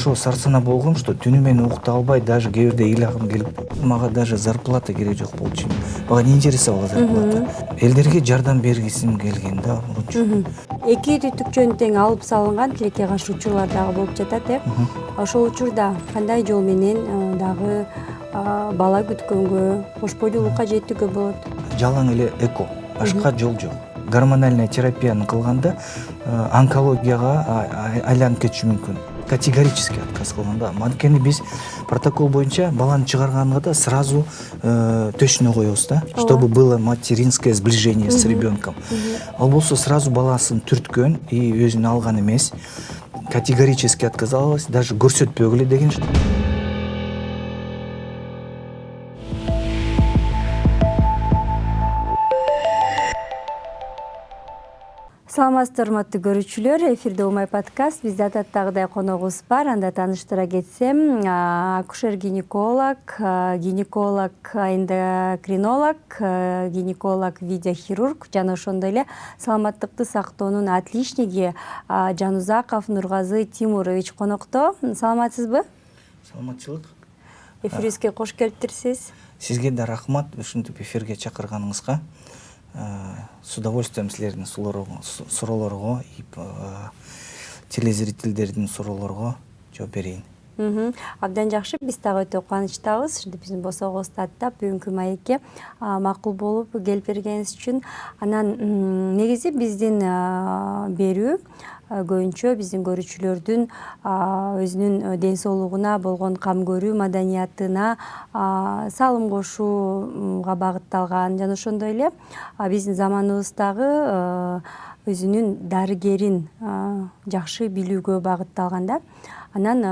ошо сарсана болгом, что түнү менен уктап албай, даже кээ бирде ыйлагым келип, мага даже зарплата керек жок болчу. Мага не интересовала зарплата. Элдерге жардам бергисим келген да мурунчу. Эки түтүкчөнү тең алып салынган тилекке каршы учурлар дагы болуп жатат, ошол учурда кандай жол менен дагы бала күткөнгө, кош бойлуулукка жетүүгө болот? Жалаң эле эко, башка жол жок. Гормональный терапияны кылганда онкологияга айланып кетиши мүмкүн. Категорически отказ кылган да. Анткени биз протокол боюнча баланы чыгарганга да сразу төшүнө коебуз да, чтобы было материнское сближение с ребенком. Ал болсо сразу баласын түрткөн и өзүнө алган эмес. Категорически отказалась, даже көрсөтпөгүлө деген. Саламатсыздар урматтуу көрүүчүлөр, эфирде Умай подкаст. Бизде адаттагыдай коногубуз бар. Анда тааныштыра кетсем, акушер-гинеколог, гинеколог, эндокринолог, гинеколог, видеохирург жана ошондой эле саламаттыкты сактоонун отличниги Жанузаков Нургазы Тимурович конокто. Саламатсызбы? Саламатчылык. Эфирибизге кош келиптирсиз. Сизге да рахмат ушинтип эфирге чакырганыңызга. С удовольствием силердин суроолорго и телезрительдердин суроолорго жооп берейин. Абдан жакшы, биз дагы өтө кубанычтабыз. Биздин босогубузду аттап бүгүнкү маекке макул болуп келип бергениңиз үчүн. Анан негизи биздин берүү көбүнчө биздин көрүүчүлөрдүн өзүнүн ден соолугуна болгон кам көрүү маданиятына салым кошууга багытталган жана ошондой эле биздин заманыбыздагы өзүнүн дарыгерин жакшы билүүгө багытталган да. Анан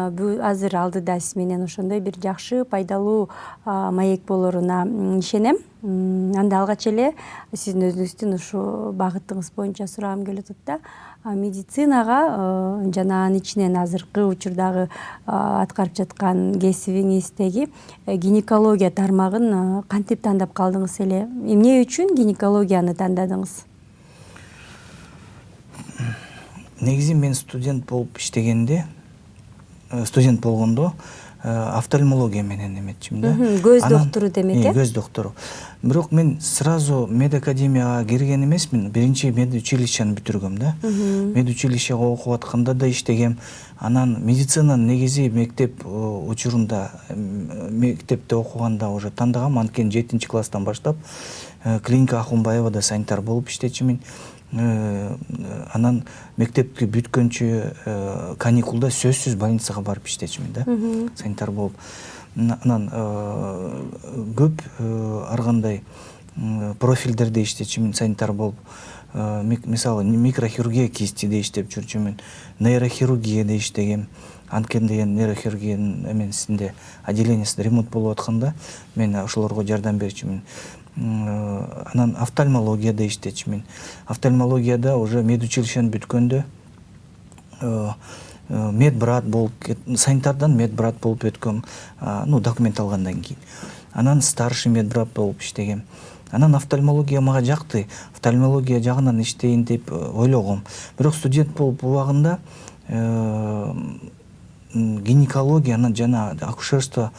азыр алдыда сиз менен ошондой бир жакшы пайдалуу маек болоруна ишенем. Анда алгач эле сиздин өзүңүздүн ушу багытыңыз боюнча сурагым келип атат да. Медицинага жана анын ичинен азыркы учурдагы аткарып жаткан кесибиңиздеги гинекология тармагын кантип тандап калдыңыз эле? Эмне үчүн гинекологияны тандадыңыз? Негизи мен студент болгондо офтальмология менен эметчим да. Көз доктору демек, Көз доктору. Бирок мен сразу медакадемияга кирген эмесмин. Биринчи медучилищени бүтүргөм да. Медучилищеге окуп атканда да иштегем. Анан медицинаны негизи мектеп учурунда, мектепте окуганда уже тандагам. Анткени 7-класстан баштап клиника Ахунбаевада санитар болуп иштечимин. Анан мектепти бүткөнчү каникулда сөзсүз больницага барып иштечимин да, санитар болуп. Анан көп ар кандай профилдерде иштечимин санитар болуп. Мисалы микрохирургия кистиде иштеп жүрчүмүн, нейрохирургияда иштегем. Анткени деген нейрохирургиянын эменсинде отделениясында ремонт болуп атканда мен ошолорго жардам берчүмүн. Анан офтальмологияда иштечимин. Офтальмологияда уже медучилищени бүткөндө медбрат болуп, санитардан медбрат болуп өткөм, документ алгандан кийин. Анан старший медбрат болуп иштегем. Анан офтальмология мага жакты. Офтальмология жагынан иштейин деп ойлогом. Бирок студент болуп убагында гинекологияны жана акушерствого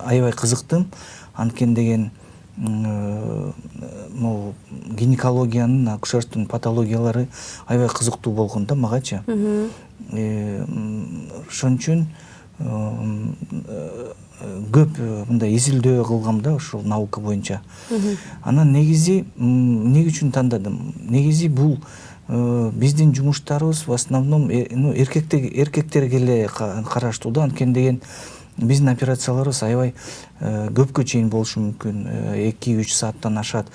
аябай кызыктым. Анткени деген гинекологиянын, акушерствонун патологиялары аябай кызыктуу болгон да магачы. Ошон үчүн көп мындай изилдөө кылгам да ушул наука боюнча. Анан негизи эмне үчүн тандадым? Негизи бул биздин жумуштарыбыз в основном эркектерге эле караштуу да. Анткени деген биздин операцияларыбыз аябай көпкө чейин болушу мүмкүн, 2-3 сааттан ашат.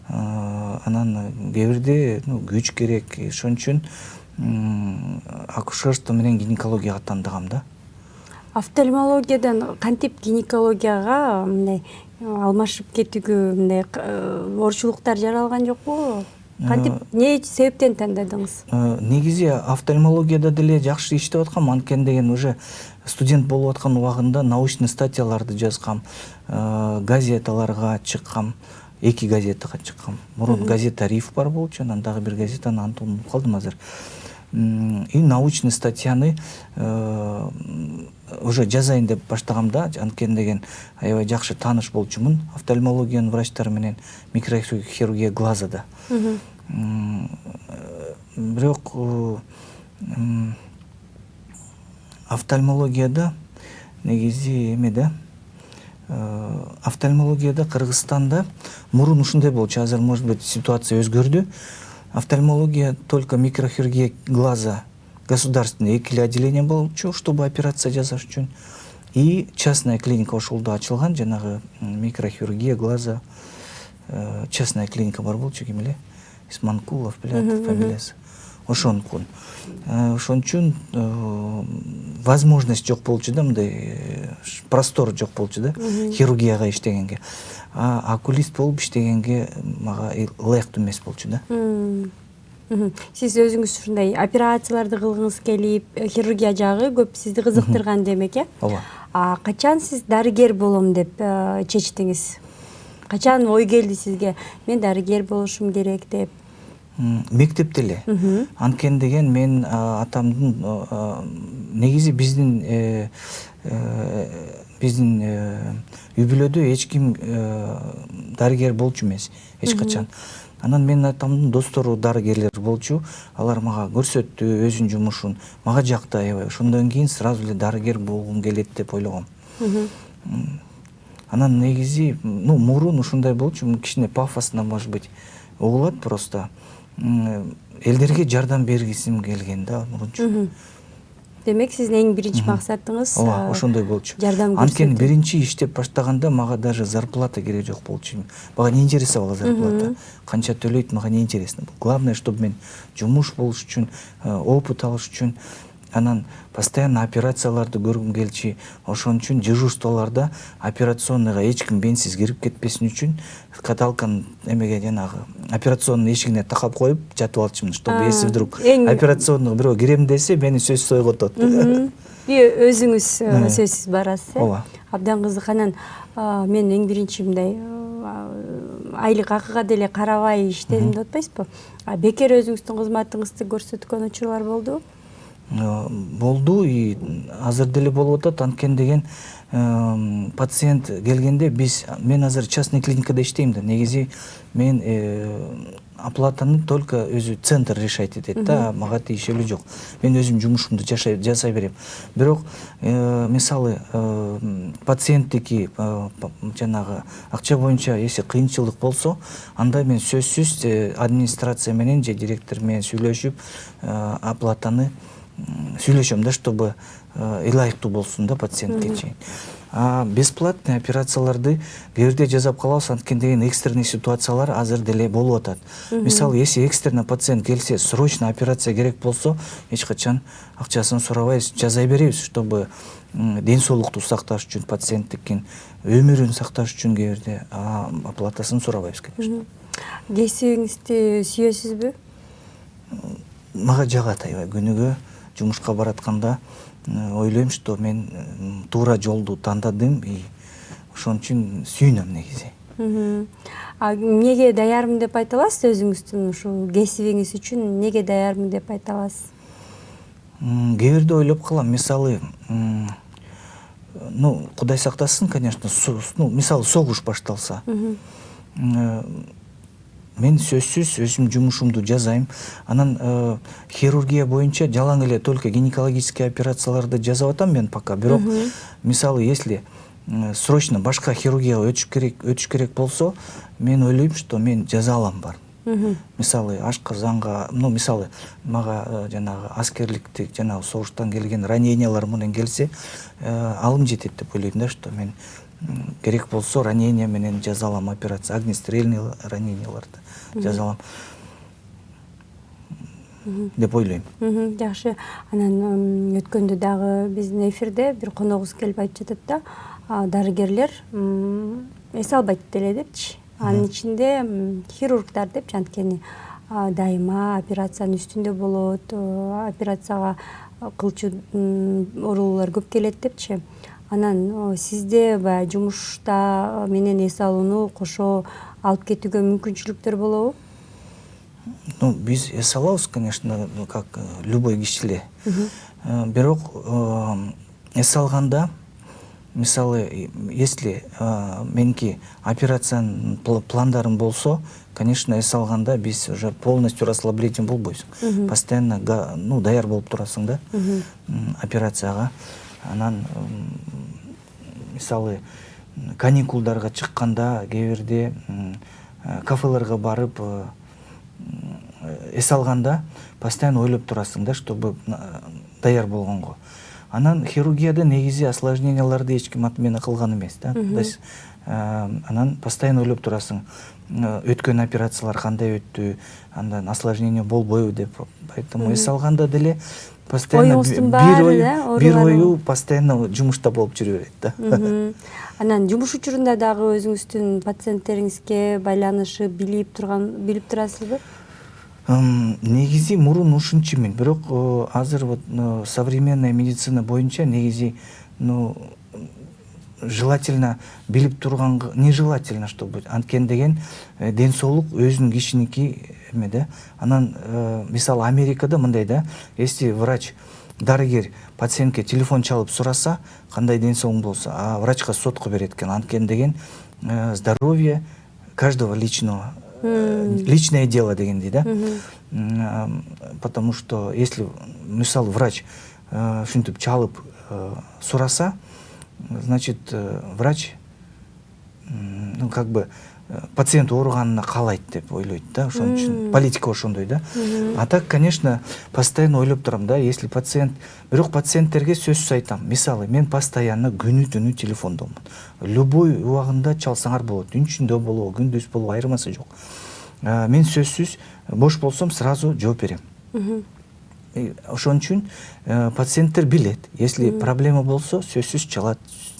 Анан кээ бирде күч керек. Ошон үчүн акушерство менен гинекологияга тандагам да. Офтальмологиядан кантип гинекологияга мындай алмашып кетүүгө мындай оорчулуктар жаралган жокпу? Кантип, эмне себептен тандадыңыз? Негизи офтальмологияда деле жакшы иштеп аткам. Анткени деген уже студент болуп аткан убагында научный статьяларды жазгам, газеталарга чыккам, 2 газетага чыккам. Мурун газета «Риф» бар болчу, анан дагы бир газетаны атын унутуп калдым азыр. И научный статьяны уже жазайын деп баштагамда, анткени деген аябай жакшы тааныш болчумун офтальмологиянын врачтары менен микрохирургия глазада. Бирок офтальмологияда негизи эмеде офтальмологияда Кыргызстанда мурун ушундай болчу, азыр может быть ситуация өзгөрдү. Офтальмология только микрохирургия глаза государственное 2 отделение болчу, чтобы операция жасаш үчүн. И частная клиника ошолдо ачылган, жанагы микрохирургия глаза частная клиника бар болчу, ким эле? Исманкулов билет фамилиясы. Ошонкун. Ошон үчүн возможность жок болчу да, мындай простор жок болчу да, хирургияга иштегенге. Окулист болуп иштегенге мага ылайыктуу эмес болчу да. Сиз өзүңүз ушундай операцияларды кылгыңыз келип, хирургия жагы көп сизди кызыктырган демек, э? Ооба. Качан сиз дарыгер болом деп чечтиңиз? Качан ой келди сизге, мен дарыгер болушум керек деп? Мектепте эле. Анткени деген мен атамдын негизи биздин үй бүлөдө эч ким дарыгер болчу эмес эч качан. Анан менин атамдын достору дарыгерлер болчу, алар мага көрсөттү өзүнүн жумушун, мага жакты аябай. Ошондон кийин сразу эле дарыгер болгум келет деп ойлогом. Анан негизи, мурун ушундай болчу, кичине пафосно, может быть, угулат просто. Элдерге жардам бергисим келген да мурунчу. Демек сиздин эң биринчи максатыңыз Ооба, ошондой болчу. Жардам көрсөтүү. Анткени биринчи иштеп баштаганда мага даже зарплата керек жок болчу. Мага не интересовала зарплата. Канча төлөйт, мага не интересно. Главное, чтобы мен жумуш болуш үчүн, опыт алыш үчүн, анан постоянно операцияларды көргүм келчи. Ошон үчүн дежурстволордо операционныйга эч ким бенсиз кирип кетпесин үчүн каталканын эмеге жанагы операционный эшигине такап коюп жатып алчумун, чтобы если вдруг операционныйга бирөө кирем десе, мени сөзсүз ойготот. Өзүңүз сөзсүз барасыз, э? Ооба. Абдан кызык. Анан мен эң биринчи мындай айлык акыга деле карабай иштедим деп атпайсызбы? Бекер өзүңүздүн кызматыңызды көрсөткөн учурлар болдубу? Болду, и азыр деле болуп атат. Анткени деген пациент келгенде мен азыр частный клиникада иштейм да. Негизи мен оплатаны только өзү центр решать этет да, мага тиешелүү жок. Мен өзүм жумушумду жасай берем. Бирок мисалы пациенттики жанагы акча боюнча если кыйынчылык болсо, анда мен сөзсүз администрация менен же директор менен сүйлөшүп оплатаны сүйлөшөм да, чтобы ылайыктуу болсун да пациентке чейин. Бесплатный операцияларды кээ бирде жасап калабыз, анткени деген экстренный ситуациялар азыр деле болуп атат. Мисалы, если экстренно пациент келсе, срочно операция керек болсо, эч качан акчасын сурабайбыз, жасай беребиз, чтобы ден соолукту сакташ үчүн, пациенттикин өмүрүн сакташ үчүн кээ бирде оплатасын сурабайбыз, конечно. Кесибиңизди сүйөсүзбү? Мага жагат аябай. Күнүгө жумушка баратканда ойлойм, что мен туура жолду тандадым и ошон үчүн сүйүнөм негизи. Эмнеге даярмын деп айта аласыз өзүңүздүн ушул кесибиңиз үчүн эмнеге даярмын деп айта аласыз? Кээ бирде ойлоп калам, мисалы, Кудай сактасын, конечно, мисалы согуш башталса. Мен сөзсүз өзүм жумушумду жасайм. Анан хирургия боюнча жалаң эле только гинекологический операцияларды жасап атам мен пока. Бирок мисалы, если срочно башка хирургияга өтүш керек болсо, мен ойлойм, что мен жаза алам бар. Мисалы, ашказанга, мисалы, мага жанагы аскерликти, жанагы согуштан келген ранениялар менен келсе, алым жетет деп ойлойм да, что мен керек болсо ранение менен жаза алам операция, огнестрельный раненияларды жаза алам деп ойлойм. Жакшы. Анан өткөндө дагы биздин эфирде бир коногубуз келип айтып жатат да, дарыгерлер эс албайт деле депчи. Анын ичинде хирургдар деп, анткени дайыма операциянын үстүндө болот, операцияга кылчу оорулуулар көп келет депчи. Анан сизде баягы жумушта менен эс алууну кошо алып кетүүгө мүмкүнчүлүктөр болобу? Ну, биз эс алабыз, конечно, как любой киши эле. Бирок эс алганда, мисалы, если меники операциянын пландарым болсо, конечно, эс алганда биз уже полностью расслабление болбойсуң. Постоянно ну, даяр болуп турасың да операцияга. Анан мисалы каникулдарга чыкканда кээ бирде кафелерге барып эс алганда постоянно ойлоп турасың да, чтобы даяр болгонго. Анан хирургияда негизи осложненияларды эч ким аты менен кылган эмес да. Анан постоянно ойлоп турасың, өткөн операциялар кандай өттү, андан осложнение болбойбу деп. Поэтому эс алганда деле постоянно бир ою постоянно жумушта болуп жүрө берет да. Анан жумуш учурунда дагы өзүңүздүн пациенттериңизге байланышы билип турасызбы? Негизи мурун ушунчу мен, бирок азыр вот современная медицина боюнча негизи желательно билип турган, нежелательно, чтобы анткени деген ден соолук өзүнүн кишиники эме да. Анан мисалы Америкада мындай да, если врач, дарыгер пациентке телефон чалып сураса, кандай ден соолугуң болсо, а врачка сотко берет экен. Анткени деген здоровье каждого личного, личное дело дегендей да. Потому что если мисалы врач ушинтип чалып сураса, значит врач ну как бы пациент ооруганына каалайт деп ойлойт да, ошон үчүн политика ошондой да. А так, конечно, постоянно ойлоп турам да, если пациент, бирок пациенттерге сөзсүз айтам, мисалы мен постоянно күнү түнү телефондомун. Любой убагында чалсаңар болот, түн ичинде болобу, күндүз болобу, айырмасы жок. Мен сөзсүз бош болсом сразу жооп берем. Ошон үчүн пациенттер билет, если проблема болсо сөзсүз чалат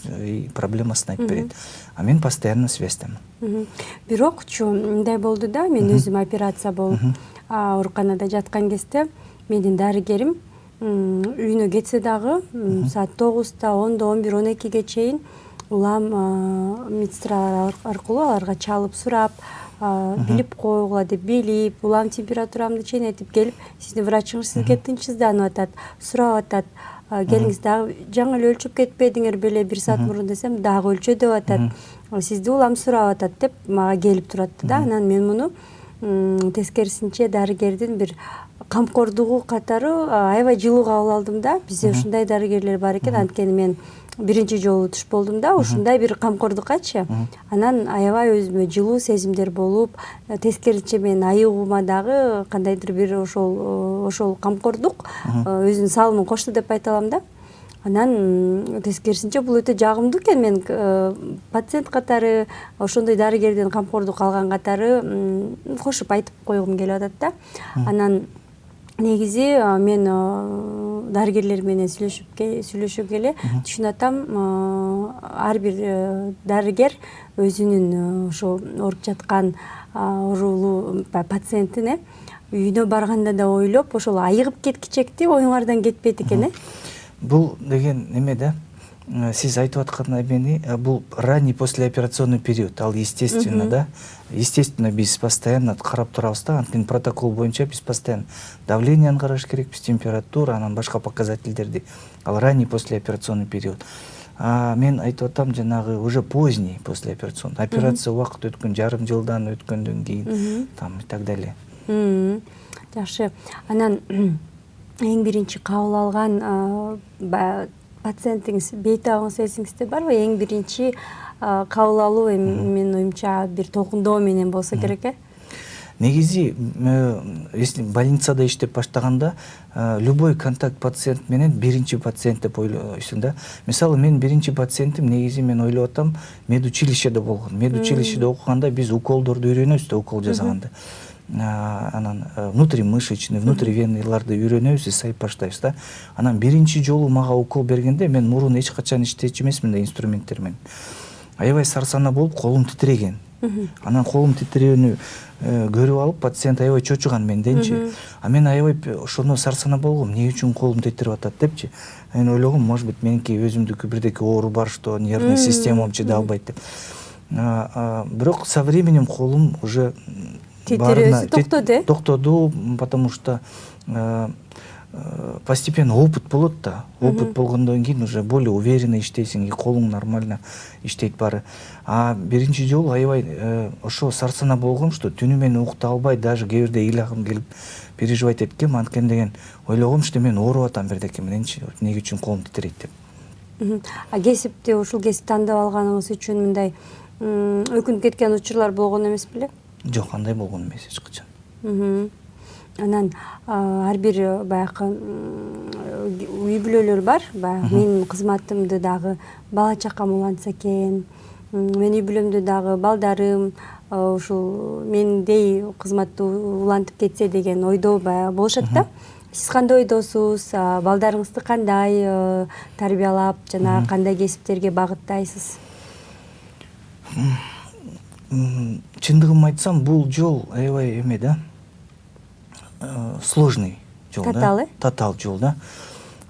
и проблемасын айтып берет. А мен постоянно связьтамын. Бирокчу мындай болду да, мен өзүм операция болуп ооруканада жаткан кезде менин дарыгерим үйүнө кетсе дагы саат 9-та, 10-да, 11, 12ге чейин улам медсестралар аркылуу аларга чалып сурап, билип койгула деп билип, улам температурамды чейнетип келип, сиздин врачыңыз сизге тынчсызданып атат, сурап атат, келиңиз дагы жаңы эле өлчөп кетпедиңер беле, 1 саат мурун десем дагы өлчө деп атат, сизди улам сурап атат деп мага келип туратты да. Анан мен муну тескерисинче дарыгердин бир камкордугу катары аябай жылуу кабыл алдым да. Бизде ушундай дарыгерлер бар экен, анткени мен биринчи жолу туш болдум да, ушундай бир камкордуккачы. Анан аябай өзүмө жылуу сезимдер болуп, тескерисинче мен айыгуума дагы кандайдыр бир ошол камкордук өзүнүн салымын кошту деп айта алам да. Анан тескерисинче бул өтө жагымдуу экен. Мен пациент катары ошондой дарыгерден камкордук алган катары кошуп айтып койгум келип атат да. Анан негизи мен дарыгерлер менен сүйлөшүп келе түшүнүп атам, ар бир дарыгер өзүнүн ошо ооруп жаткан оорулуу пациентине үйүнө барганда да ойлоп, ошол айыгып кеткичекти оюңардан кетпейт экен. Бул деген эме да, сиз айтып аткан эмени, бул ранний послеоперационный период, ал естественно да. Естественно, биз постоянно карап турабыз да, анткени протокол боюнча биз постоянно давленияны караш керекпиз, температура, анан башка показательдерди. Ал ранний послеоперационный период. Мен айтып атам, жанагы уже поздний послеоперационный. Операция убакыт өткөн, жарым жылдан өткөндөн кийин, там и так далее. Жакшы. Анан эң биринчи кабыл алган пациентиңиз, бейтабыңыз эсиңизде барбы? Эң биринчи кабыл алуу менин оюмча бир толкундоо менен болсо керек. Негизи, если больницада иштеп баштаганда, любой контакт пациент менен биринчи пациент деп ойлойсуң да. Мисалы, мен биринчи пациентим, негизи мен ойлоп атам, медучилищеде болгон. Медучилищеде окуганда биз уколдорду үйрөнөбүз да, укол жасаганда. Анан внутримышечный, внутривенныйларды үйрөнөбүз, сайып баштайбыз да. Анан биринчи жолу мага укол бергенде мен мурун эч качан иштечү эмесмин да инструменттер менен. Аябай сарсана болуп, колум титиреген. Анан колум титирөөнү көрүп алып, пациент аябай чочуган менденчи. А мен аябай ошоно сарсана болгом, эмне үчүн колум титирип атат депчи. Мен ойлогом, может быть, меники өзүмдүкү бирдеке оору бар, что нервный системам чыдай албайт деп. Бирок со временем колум уже тетирөөсү токтоду, токтоду, потому что постепенно опыт болот да. Опыт болгондон кийин уже более уверенно иштейсиң, колуң нормально иштейт баары. А биринчи жолу аябай ошо сарсана болгом, что түнү менен уктап албай, даже кээ бирде ыйлагым келип переживать эткем, анткени деген ойлогом, что мен ооруп атам бирдеке мененчи, эмне үчүн колум титирейт деп. А кесипти, ушул кесип тандап алганыңыз үчүн мындай өкүнүп кеткен учурлар болгон эмес беле? Жок, андай болгон эмес эч качан. Анан ар бир баягы үй бүлөлөр бар. Баягы менин кызматымды дагы бала чакам улантса экен, менин үй бүлөмдү дагы балдарым ушул мендей кызматты улантып кетсе деген ойдо баягы болушат да. Сиз кандай ойдосуз? Балдарыңызды кандай тарбиялап, жана кандай кесиптерге багыттайсыз? Чындыгын айтсам, бул жол аябай эме да, сложный жол, татал, татал жол да.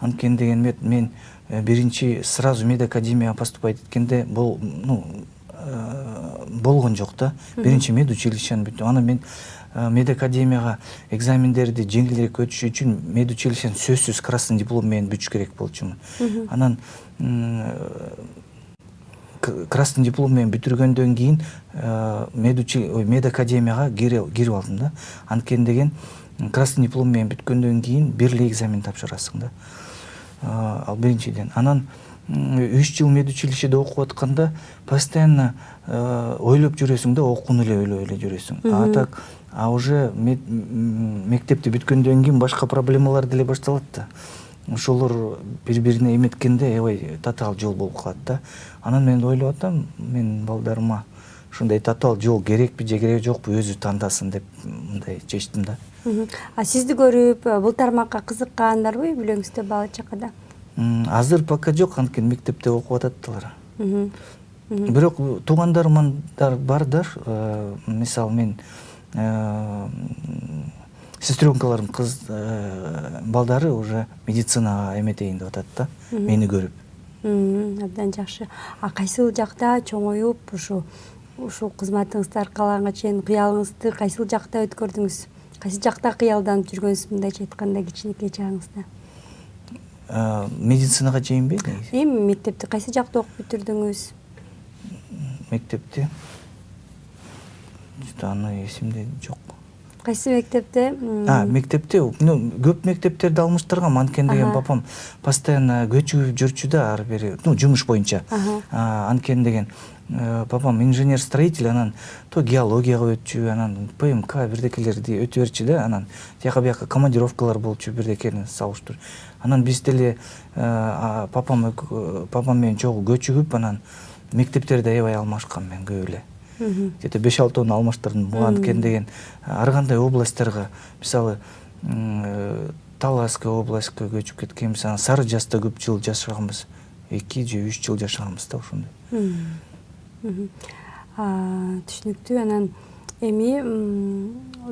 Анткени деген мен биринчи сразу медакадемияга поступать эткенде болгон жок да. Биринчи медучилищени бүттүм. Анан мен медакадемияга экзамендерди жеңилирээк өтүш үчүн медучилищени сөзсүз красный диплом менен бүтүш керек болчумун. Анан красный диплом менен бүтүргөндөн кийин медакадемияга кирип алдым да. Анткени деген красный диплом менен бүткөндөн кийин бир эле экзамен тапшырасың да. Ал биринчиден. Анан 3 жыл медучилищеде окуп атканда постоянно ойлоп жүрөсүң да, окууну эле ойлой жүрөсүң. А так, уже мектепти бүткөндөн кийин башка проблемалар деле башталат да. Ошолор бири-бирине эметкенде аябай татаал жол болуп калат да. Анан мен ойлоп атам, мен балдарыма ушундай татаал жол керекпи же керек жокпу, өзү тандасын деп мындай чечтим да. А сизди көрүп бул тармакка кызыккандарбы үй бүлөңүздө, бала чакада? Азыр пока жок, анткени мектепте окуп ататтылар. Бирок туугандарымдар бардар. Мисалы мен сестренкаларым кыз балдары уже медицинага эметейин деп атат да, мени көрүп. Абдан жакшы. А кайсыл жакта чоңоюп ушул кызматыңызды аркалаганга чейин кыялыңызды кайсыл жакта өткөрдүңүз? Кайсы жакта кыялданып жүргөнсүз, мындайча айтканда, кичинекей чагыңызда? Медицинага чейинби? Эми мектепти кайсы жакта окуп бүтүрдүңүз? Мектепти аны эсимде жок. Кайсы мектепте? Мектепте көп мектептерди алмаштыргам, анткени деген папам постоянно көчүп жүрчү да, ар бери, жумуш боюнча. Анткени деген папам инженер-строитель, анан то геологияга өтчү, анан ПМК бирдекелерди өтүп берчү да, анан тияка бияка командировкалар болчу, бирдекени салыштыр. Анан биз деле папам менен чогуу көчүгүп, анан мектептерди аябай алмашкам мен көп эле. Где-то 5-6 алмаштырдым. Анткени деген ар кандай областьтарга, мисалы Талаская областька көчүп кеткенбиз, анан Сары Жаста көп жыл жашаганбыз. 2 же 3 жыл жашаганбыз да ошондой. Түшүнүктүү. Анан эми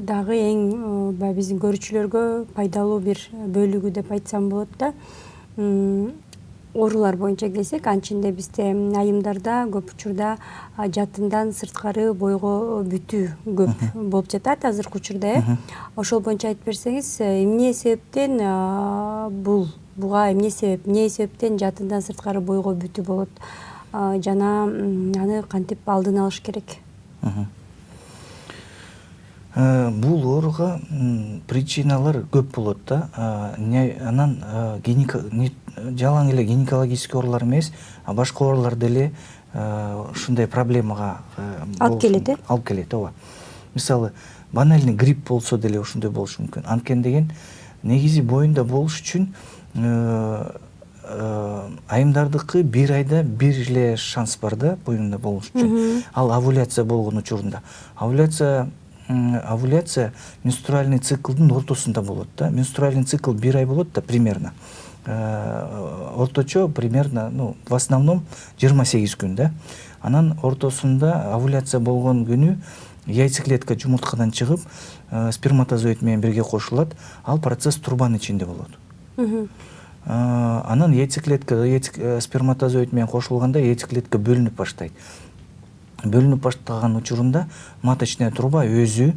дагы эң биздин көрүүчүлөргө пайдалуу бир бөлүгү деп айтсам болот да. Оорулар боюнча келсек, анчинде бизде айымдарда көп учурда жатындан сырткары бойго бүтүү көп болуп жатат азыркы учурда. Ошол боюнча айтып берсеңиз, эмне себептен буга эмне себептен жатындан сырткары бойго бүтүү болот, жана аны кантип алдын алыш керек? Бул ооруга причиналар көп болот да. Анан жалаң эле гинекологический оорулар эмес, башка оорулар деле ушундай проблемага алып келет, ооба. Мисалы, банальный грипп болсо деле ушундай болушу мүмкүн. Анткени деген негизи боюнда болуш үчүн айымдардыкы бир айда бир эле шанс бар да, боюнда болуш үчүн. Ал овуляция болгон учурунда. Овуляция менструальный циклдын ортосунда болот да. Менструальный цикл бир ай болот да, примерно. Орточо примерно, в основном 28 күн да. Анан ортосунда овуляция болгон күнү яйцеклетка жумурткадан чыгып, сперматозоид менен бирге кошулат. Ал процесс турбанын ичинде болот. Анан яйцеклетка сперматозоид менен кошулганда яйцеклетка бөлүнүп баштайт. Бөлүнүп баштаган учурунда маточная труба өзү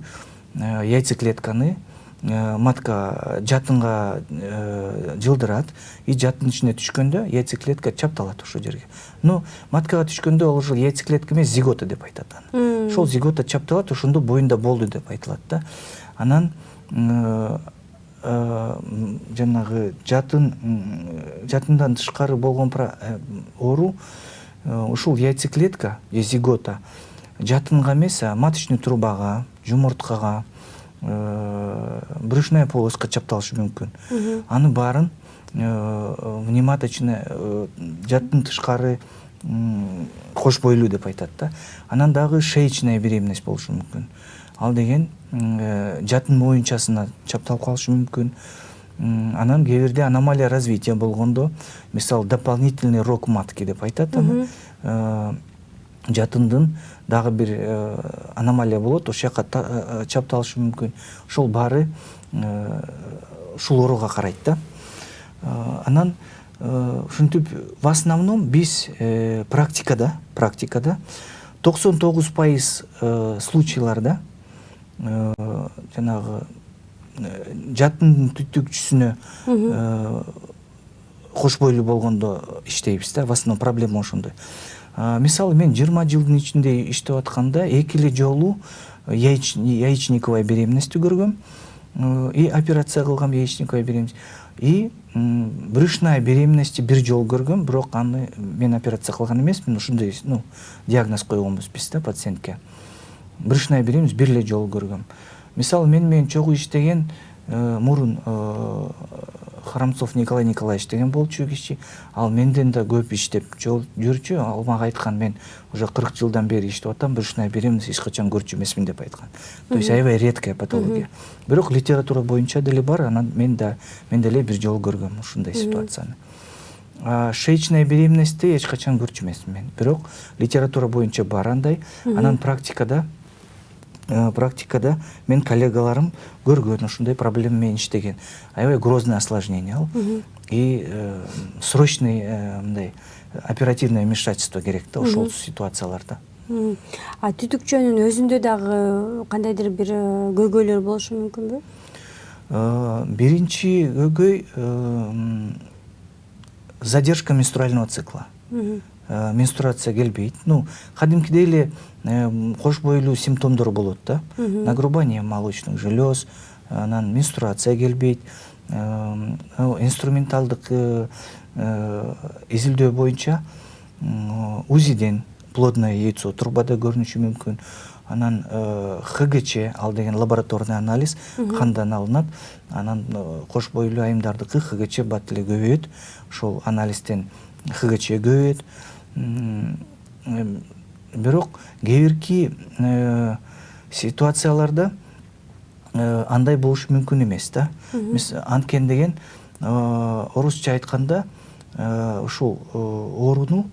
яйцеклетканы матка жатынга жылдырат, и жатын ичине түшкөндө яйцеклетка чапталат ошол жерге. Но маткага түшкөндө ол ошол яйцеклетка эмес, зигота деп айтат аны. Ошол зигота чапталат, ошондо боюнда болду деп айтылат да. Анан жанагы жатындан тышкары болгон оору ушул яйцеклетка же зигота жатынга эмес, маточный трубага, жумурткага, брюшная полоска чапталышы мүмкүн. Аны баарын внематочный жатын тышкары кош бойлуу деп айтат да. Анан дагы шеечная беременность болушу мүмкүн. Ал деген жатын моюнчасына чапталып калышы мүмкүн. Анан кээ бирде аномалия развития болгондо, мисалы дополнительный рок матки деп айтат аны. Жатындын дагы бир аномалия болот, ошол жака чапталышы мүмкүн. Ошол баары ушул ооруга карайт да. Анан ушинтип в основном биз практикада 99% случайларда жанагы жатын түтүкчүсүнө кош бойлуу болгондо иштейбиз да. В основном проблема ошондой. Мисалы мен 20 жылдын ичинде иштеп атканда 2 эле жолу яичниковая беременность көргөм, и операция кылгам яичниковая беременность, и брюшная беременность бир жолу көргөм, бирок аны мен операция кылган эмесмин, ушундай диагноз койгонбуз биз да пациентке. Брюшная беременность бир эле жолу көргөм. Мисалы менен чогуу иштеген мурун Храмцов Николай Николаевич деген болчу киши, ал менден да көп иштеп жүрчү. Ал мага айткан, мен уже 40 жылдан бери иштеп атам, брюшная беременность эч качан көрчү эмесмин деп айткан. То есть аябай редкая патология. Бирок литература боюнча деле бар, анан мен деле бир жолу көргөм ушундай ситуацияны. Шеечная беременностьти эч качан көрчү эмесмин мен. Бирок литература боюнча бар андай. Анан практикада мен коллегаларым көргөн ушундай проблема менен иштеген. Аябай грозное осложнение ал. И срочный мындай оперативное вмешательство керек да ошол ситуацияларда. Түтүкчөнүн өзүндө дагы кандайдыр бир көйгөйлөр болушу мүмкүнбү? Биринчи көйгөй задержка менструального цикла. Менструация келбейт. Кадимкидей эле кош бойлуу симптомдор болот да. Нагрубание молочных желез, анан менструация келбейт. Инструменталдык изилдөө боюнча УЗИден плодное яйцо трубада көрүнүшү мүмкүн. Анан ХГЧ, ал деген лабораторный анализ, кандан алынат. Анан кош бойлуу айымдардыкы ХГЧ бат эле көбөйөт. Ошол анализден ХГЧ көбөйөт. Бирок кээ бирки ситуацияларда андай болушу мүмкүн эмес да. Анткени деген орусча айтканда ушул ооруну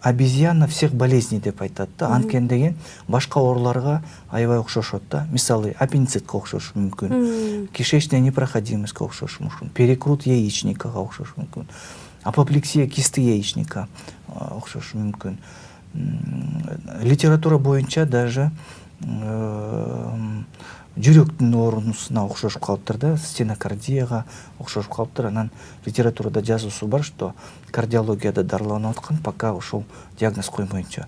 обезьяна всех болезней деп айтат да. Анткени деген башка ооруларга аябай окшошот да. Мисалы аппендицитке окшошу мүмкүн, кишечная непроходимостьке окшошу мүмкүн, перекрут яичникага окшошу мүмкүн, апоплексия кисты яичника окшошу мүмкүн. Литература боюнча даже жүрөктүн оорунусуна окшошуп калыптыр да, стенокардияга окшошуп калыптыр. Анан литературада жазуусу бар, что кардиологияда дарыланып аткан, пока ошол диагноз коймоюнча.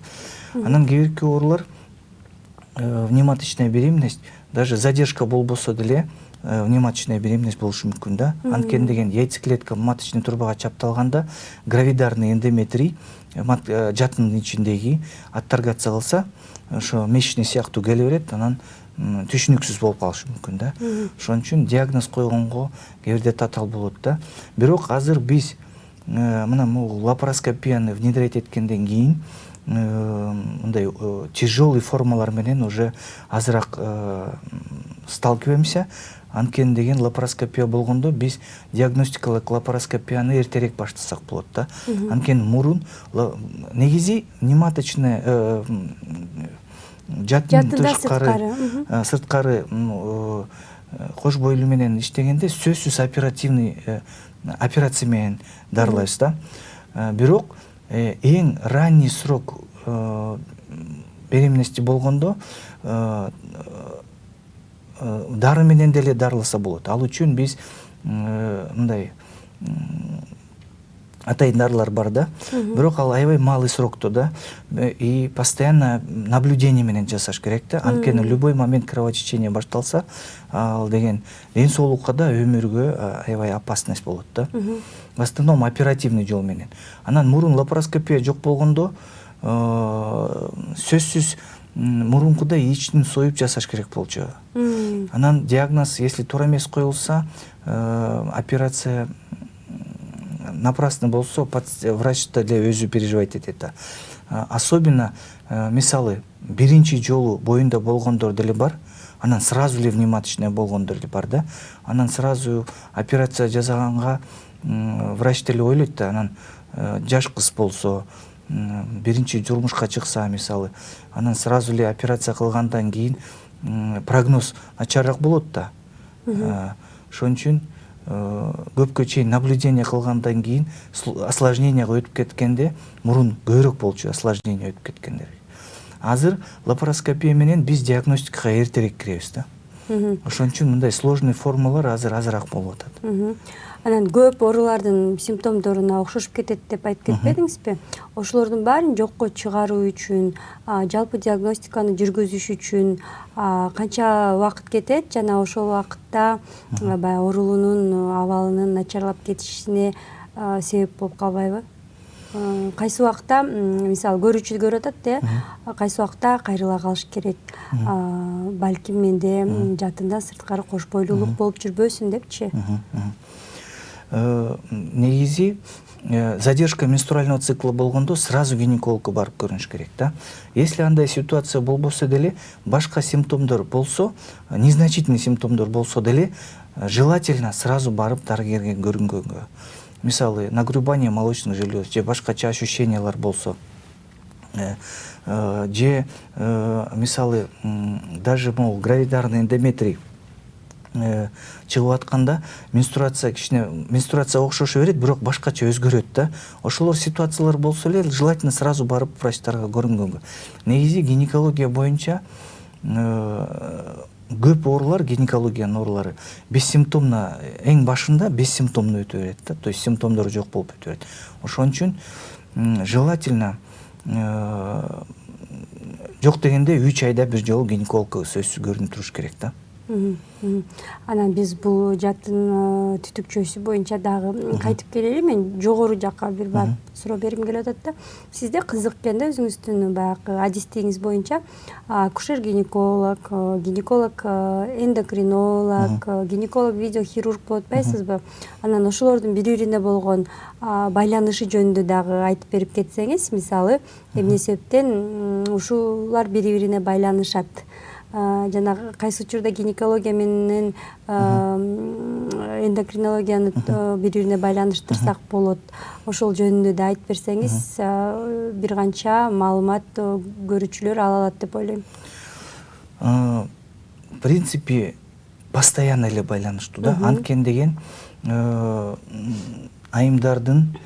Анан кээ бирки оорулар внематочная беременность, даже задержка болбосо деле внематочная беременность болушу мүмкүн да. Анткени деген яйцеклетка маточный трубага чапталганда гравидарный эндометрий жатындын ичиндеги отторгация кылса, ошо месячный сыяктуу келе берет, анан түшүнүксүз болуп калышы мүмкүн да. Ошон үчүн диагноз койгонго кээ бирде татаал болот да. Бирок азыр биз мына лапароскопияны внедрять эткенден кийин мындай тяжелый формалар менен уже азыраак сталкиваемся. Анткени деген лапароскопия болгондо биз диагностикалык лапароскопияны эртерээк баштасак болот да. Анткени мурун негизи внематочный жатын сырткары кош бойлуу менен иштегенде сөзсүз оперативный операция менен дарылайбыз да. Бирок эң ранний срок беременности болгондо дары менен деле дарыласа болот. Ал үчүн биз мындай атайын дарылар бар да, бирок ал аябай малый срокто да, и постоянно наблюдение менен жасаш керек да. Анткени любой момент кровотечение башталса, ал деген ден соолукка да, өмүргө аябай опасность болот да. В основном оперативный жол менен. Анан мурун лапароскопия жок болгондо сөзсүз мурункудай ичин союп жасаш керек болчу. Анан диагноз, если туура эмес коюлса, операция напрасно болсо, врач деле өзү переживать этет да. Особенно мисалы биринчи жолу боюнда болгондор деле бар, анан сразу эле внематочный болгондор деле бар да. Анан сразу операция жасаганга врач деле ойлойт да, анан жаш кыз болсо, биринчи турмушка чыкса мисалы, анан сразу эле операция кылгандан кийин прогноз начарыраак болот да. Ошон үчүн көпкө чейин наблюдение кылгандан кийин осложненияга өтүп кеткенде, мурун көбүрөөк болчу осложнение өтүп кеткендер. Азыр лапароскопия менен биз диагностикага эртерээк киребиз да. Ошон үчүн мындай сложный формалар азыр азыраак болуп атат. Анан көп оорулардын симптомдоруна окшошуп кетет деп айтып кетпедиңизби? Ошолордун баарын жокко чыгаруу үчүн, жалпы диагностиканы жүргүзүш үчүн канча убакыт кетет жана ошол убакытта баягы оорулуунун абалынын начарлап кетишине себеп болуп калбайбы? Кайсы убакта, мисалы көрүүчү көрүп атат, кайсы убакта кайрыла калыш керек. Балким менде жатында сырткары кош бойлуулук болуп жүрбөсүн депчи. Негизи задержка менструального цикла болгондо сразу гинекологко барып көрүнүш керек да. Если андай ситуация болбосо деле, башка симптомдор болсо, незначительный симптомдор болсо деле, желательно сразу барып дарыгерге көрүнгөнгө. Мисалы, нагрубание молочных желез, же башкача ощущениялар болсо, же мисалы, даже могу гравидарный эндометрий чыгып атканда менструация окшошо берет, бирок башкача өзгөрөт да. Ошолор ситуациялар болсо эле желательно сразу барып врачтарга көрүнгөнгө. Негизи гинекология боюнча көп оорулар, гинекологиянын оорулары бессимптомно, эң башында бессимптомно өтө берет да, то есть симптомдору жок болуп өтө берет. Ошон үчүн желательно жок дегенде 3 айда бир жолу гинекологко сөзсүз көрүнүп туруш керек да. Анан биз бул жаттын түтүкчөсү боюнча дагы кайтып келели. Мен жогору жакка бир барып суроо бергим келип атат да. Сизде кызык экен да, өзүңүздүн баягы адистигиңиз боюнча акушер-гинеколог, гинеколог эндокринолог, гинеколог видеохирург болуп атпайсызбы? Анан ошолордун бири-бирине болгон байланышы жөнүндө дагы айтып берип кетсеңиз, мисалы, эмне себептен ушулар бири-бирине байланышат? Жана кайсы учурда гинекология менен эндокринологияны бири-бирине байланыштырсак болот. Ошол жөнүндө да айтып берсеңиз, бир канча маалымат көрүүчүлөр ала алат деп ойлойм. В принципе, постоянно эле байланыштуу да. Анткени деген айымдардын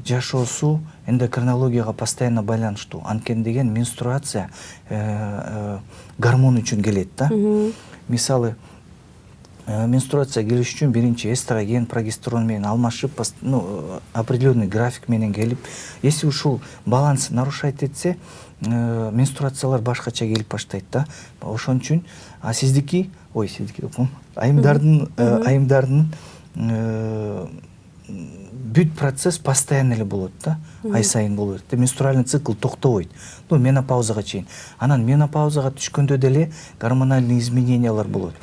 жашоосу эндокринологияга постоянно байланыштуу. Анткени деген менструация гормон үчүн келет да. Мисалы, менструация келиш үчүн биринчи эстроген, прогестерон менен алмашып, определенный график менен келип, если ушул баланс нарушать этсе, менструациялар башкача келип баштайт да. Ошон үчүн сиздики айымдардын бүт процесс постоянно эле болот да, ай сайын болот. Менструальный цикл токтобойт. Менопаузага чейин. Анан менопаузага түшкөндө деле гормональный изменениялар болот.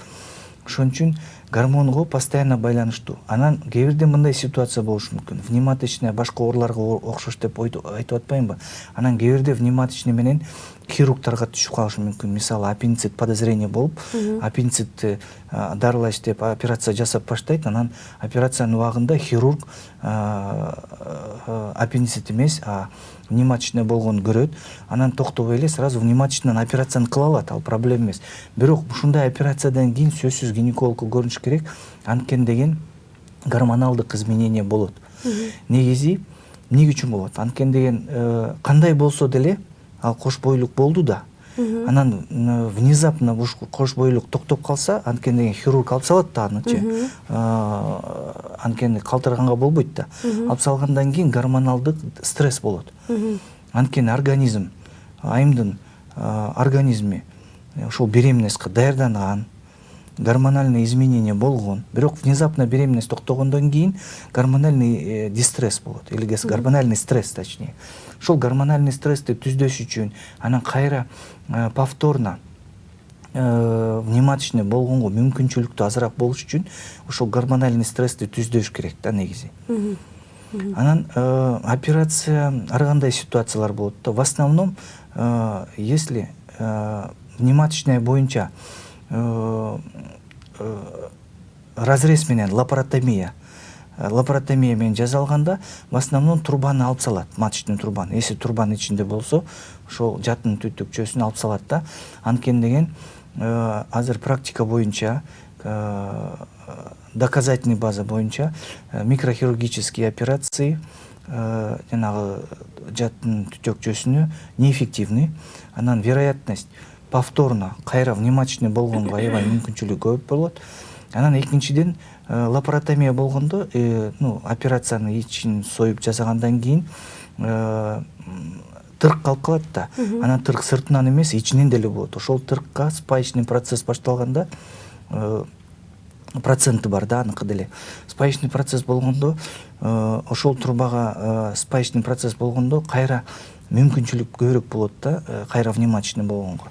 Ошон үчүн гормонго постоянно байланыштуу. Анан кээ бирде мындай ситуация болушу мүмкүн. Внематочный башка ооруларга окшош деп айтып атпаймынбы? Анан кээ бирде внематочный менен хирургдарга түшүп калышы мүмкүн. Мисалы, аппендицит подозрение болуп, аппендицитти дарылайт деп операция жасап баштайт. Анан операциянын убагында хирург аппендицит эмес, внематочный болгонун көрөт. Анан токтобой эле сразу внематочный операцияны кыла алат, ал проблема эмес. Бирок ушундай операциядан кийин сөзсүз гинекологко көрүнүш керек. Анткени деген гормоналдык изменение болот. Негизи эмне үчүн болот? Анткени деген кандай болсо деле ал кош бойлук болду да. анан внезапно уш кош бойлук токтоп калса, анткени деген хирург алып салат да анычы. Анткени калтырганга болбойт да. Алып салгандан кийин гормоналдык стресс болот. Анткени организм, айымдын организми ошол беременностька даярданган, гормональный изменение болгон, бирок внезапно беременность токтогондон кийин гормональный дистресс болот, или гормональный стресс точнее. Ошол гормональный стрессти түздөш үчүн анан кайра повторно внематочный болгонго мүмкүнчүлүктүү азыраак болуш үчүн ошол гормональный стрессти түздөш керек да негизи. Анан операция ар кандай ситуациялар болот да. В основном, если внематочная боюнча разрез менен лапаротомия менен жасалганда, в основном трубаны алып салат, маточный трубаны. Если трубанын ичинде болсо, ошол жатын түтүкчөсүн алып салат да. Анткени деген азыр практика боюнча, доказательный база боюнча микрохирургические операции жанагы жатын түтөкчөсүнө неэффективный. Анан вероятность повторно кайра внематочный болгонго аябай мүмкүнчүлүгү көп болот. Анан экинчиден лапаротомия болгондо, операциянын ичин союп жасагандан кийин тырк калып калат да. Анан тырк сыртынан эмес, ичинен деле болот. Ошол тыркка спаечный процесс башталганда проценти бар да, аныкы деле. Спаечный процесс болгондо, ошол трубага спаечный процесс болгондо кайра мүмкүнчүлүк көбүрөөк болот да, кайра внематочный болгонго.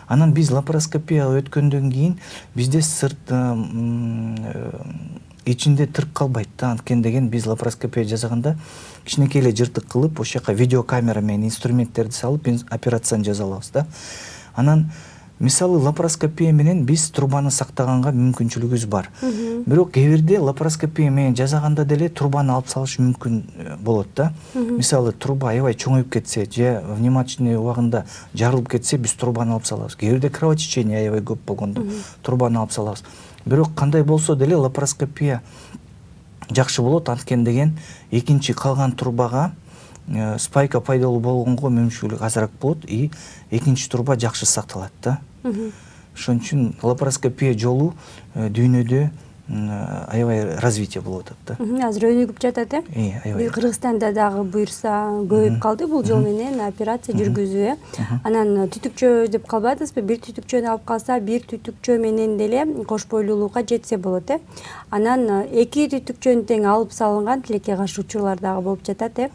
Анан биз лапароскопия өткөндөн кийин бизде сырт ичинде тырк калбайт да. Анткени деген биз лапароскопия жасаганда кичинекей эле жыртык кылып, ошол жака видеокамера менен инструменттерди салып операцияны жасалабыз да. Анан мисалы лапароскопия менен биз трубаны сактаганга мүмкүнчүлүгүбүз бар. Бирок кээ бирде лапароскопия менен жасаганда деле трубаны алып салыш мүмкүн болот да. Мисалы труба аябай чоңоюп кетсе, же внематочный убагында жарылып кетсе, биз трубаны алып салабыз. Кээ бирде кровотечение аябай көп болгондо трубаны алып салабыз. Бирок кандай болсо деле лапароскопия жакшы болот, анткени деген экинчи калган трубага спайка пайдалуу болгонго мүмкүнчүлүк азыраак болот, и экинчи труба жакшы сакталат да. Ошон үчүн лапароскопия жолу дүйнөдө аябай развитие болуп атат да. Азыр өнүгүп жатат, аябай. Кыргызстанда дагы буюрса көбөйүп калды бул жол менен операция жүргүзүү. Анан түтүкчө деп калбайбызбы? Бир түтүкчөнү алып калса, бир түтүкчө менен деле кош бойлуулукка жетсе болот, Анан эки түтүкчөнү тең алып салынган тилекке каршы учурлар дагы болуп жатат,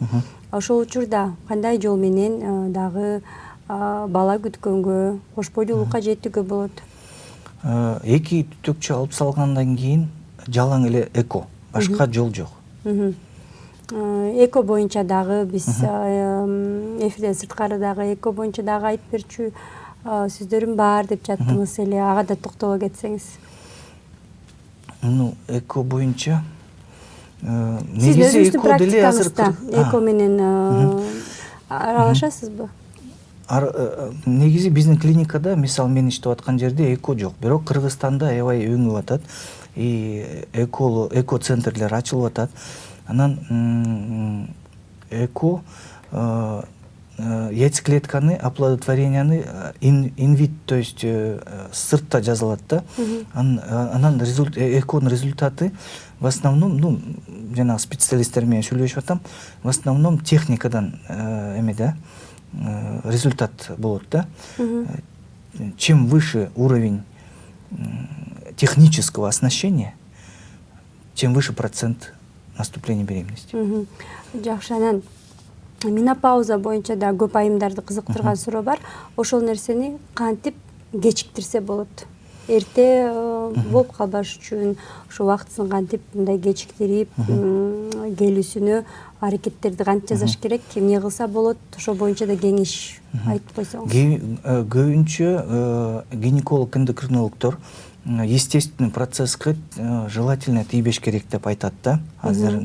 Ошол учурда кандай жол менен дагы бала күткөнгө, кош бойлуулукка жеттүүгө болот? Эки түтүкчө алып салгандан кийин жалаң эле эко, башка жол жок. Эко боюнча дагы биз эфирден сырткары дагы эко боюнча дагы айтып берчү сөздөрүм бар деп жаттыңыз эле, ага да токтоло кетсеңиз. Эко боюнча негизи эко деле азыр эко менен аралашасызбы? Негизи биздин клиникада, мисалы мен иштеп аткан жерде эко жок, бирок Кыргызстанда аябай өнүгүп атат. Эко центрлер ачылып атат. Анан эко яйцеклетканы, оплодотворенияны инвит, то есть сыртта жазылат да. Анан эконун результаты в основном, жана специалисттер менен сүйлөшүп атам, в основном техникадан результат болот да. Чем выше уровень технического оснащения, тем выше процент наступления беременности. Жакшы, анан менопауза боюнча да көп айымдарды кызыктырган суроо бар. Ошол нерсени кантип кечиктирсе болот? Эрте болуп калбаш үчүн ошо убактысын кантип мындай кечиктирип келүүсүнө аракеттерди кантип жасаш керек, эмне кылса болот? Ошол боюнча да кеңеш айтып койсоңуз. Көбүнчө гинеколог, эндокринологдор естественный процесске желательно тийбеш керек деп айтат да. Азыр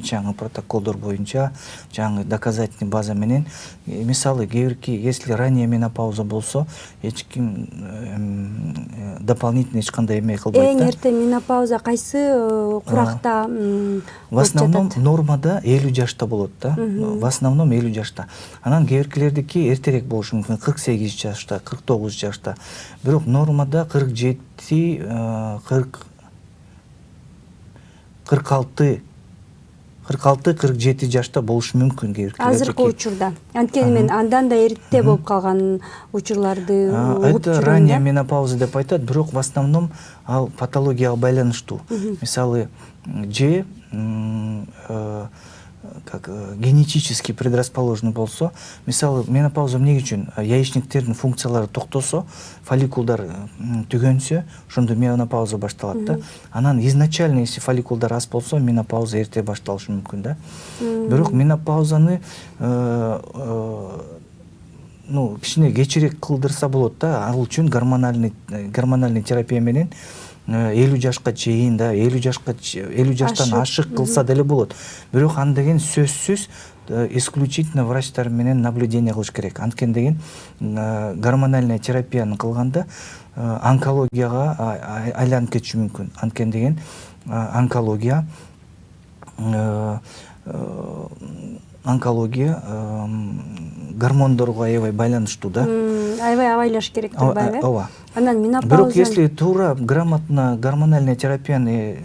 жаңы протоколдор боюнча, жаңы доказательный база менен, мисалы кээбирки, если ранее менопауза болсо, эч ким дополнительно эч кандай эме кылбайт да. Эң эрте менопауза кайсы куракта В основном нормада 50 жашта болот да. В основном 50 жашта. Анан кээбиркилердики эртерээк болушу мүмкүн, 48 жашта, 49 жашта. Бирок нормада 47, 46-47 жашта болушу мүмкүн кээбиркилердики. Азыркы учурда. Анткени мен андан да эрте болуп калган учурларды угуп Это жүрөм ранняя да. менопауза деп айтат, бирок в основном ал патологияга байланыштуу. Мисалы, же генетически предрасположенный болсо, мисалы, менопауза эмне үчүн? Яичниктердин функциялары токтосо, фолликулдар түгөнсө, ошондо менопауза башталат да. Анан изначально, если фолликулдар аз болсо, менопауза эрте башталышы мүмкүн да. Бирок менопаузаны кичине кечирээк кылдырса болот да. Ал үчүн гормональный терапия менен 50 жашка чейин да, 50 жаштан ашык кылса деле болот. Бирок аны деген сөзсүз исключительно врачтар менен наблюдение кылыш керек. Анткени деген гормональный терапияны кылганда онкологияга айланып кетиши мүмкүн. Анткени деген онкология гормондорго аябай байланыштуу да. Аябай абайлаш керек турбайбы? Ооба. Анан менопауза. Бирок если туура грамотно гормональная терапияны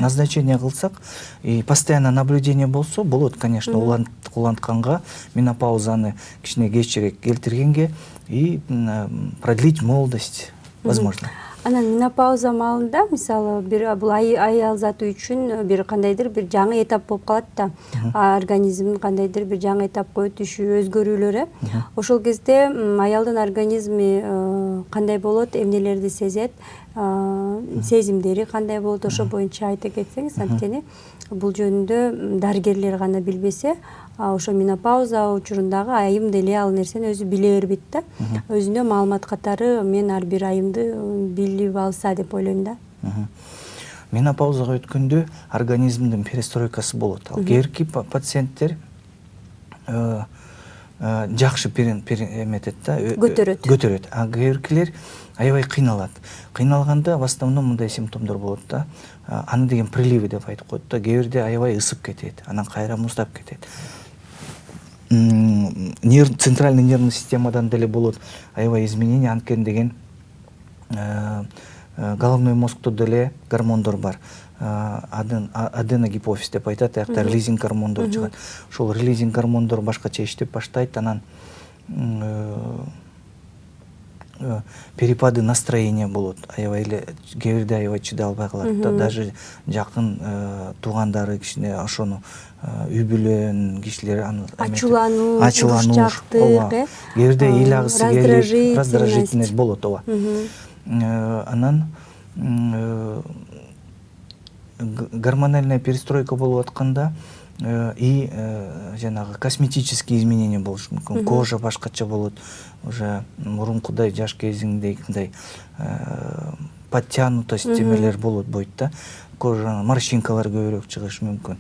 назначение кылсак и постоянно наблюдение болсо, болот, конечно, улантканга менопаузаны кичине кечирээк келтиргенге и продлить молодость возможно. Анан менопауза маалында, мисалы, бул аял заты үчүн бир кандайдыр бир жаңы этап болуп калат да. Организмдин кандайдыр бир жаңы этапка өтүшү, өзгөрүүлөрү. Ошол кезде аялдын организми кандай болот, эмнелерди сезет, сезимдери кандай болот, ошо боюнча айта кетсеңиз, анткени бул жөнүндө дарыгерлер гана билбесе, ошо менопауза учурундагы айым деле ал нерсени өзү биле бербейт да. Өзүнө маалымат катары мен ар бир айымды билип алса деп ойлойм да. Менопаузага өткөндө организмдин перестройкасы болот. Ал кээбирки пациенттер жакшы эметет да, көтөрөт. А кээбиркилер аябай кыйналат. Кыйналганда в основном мындай симптомдор болот да. Аны деген приливы деп айтып коет да. Кээ бирде аябай ысып кетет, анан кайра муздап кетет. Центральный нервный системадан деле болот аябай изменение, анткени деген головной мозгто деле гормондор бар. Аденогипофиз деп айтат, аякта релизинг гормондор чыгат. Ошол релизинг гормондор башкача иштеп баштайт, анан перепады настроения болот. Аябай эле кээ бирде аябай чыдай албай калат да. Даже жакын туугандары кичине ошону үйбүлөн кишилер аны ачуулануу, урушчактык, кээ бирде эл агысы келип, раздражительность болот, ооба. Анан гормональная перестройка болуп атканда и жанагы косметические изменения болушу мүмкүн. Кожа башкача болот, уже мурункудай жаш кезиңдегидей подтянутость эмелер болот бойт да. Кожа морщинкалар көбүрөөк чыгышы мүмкүн.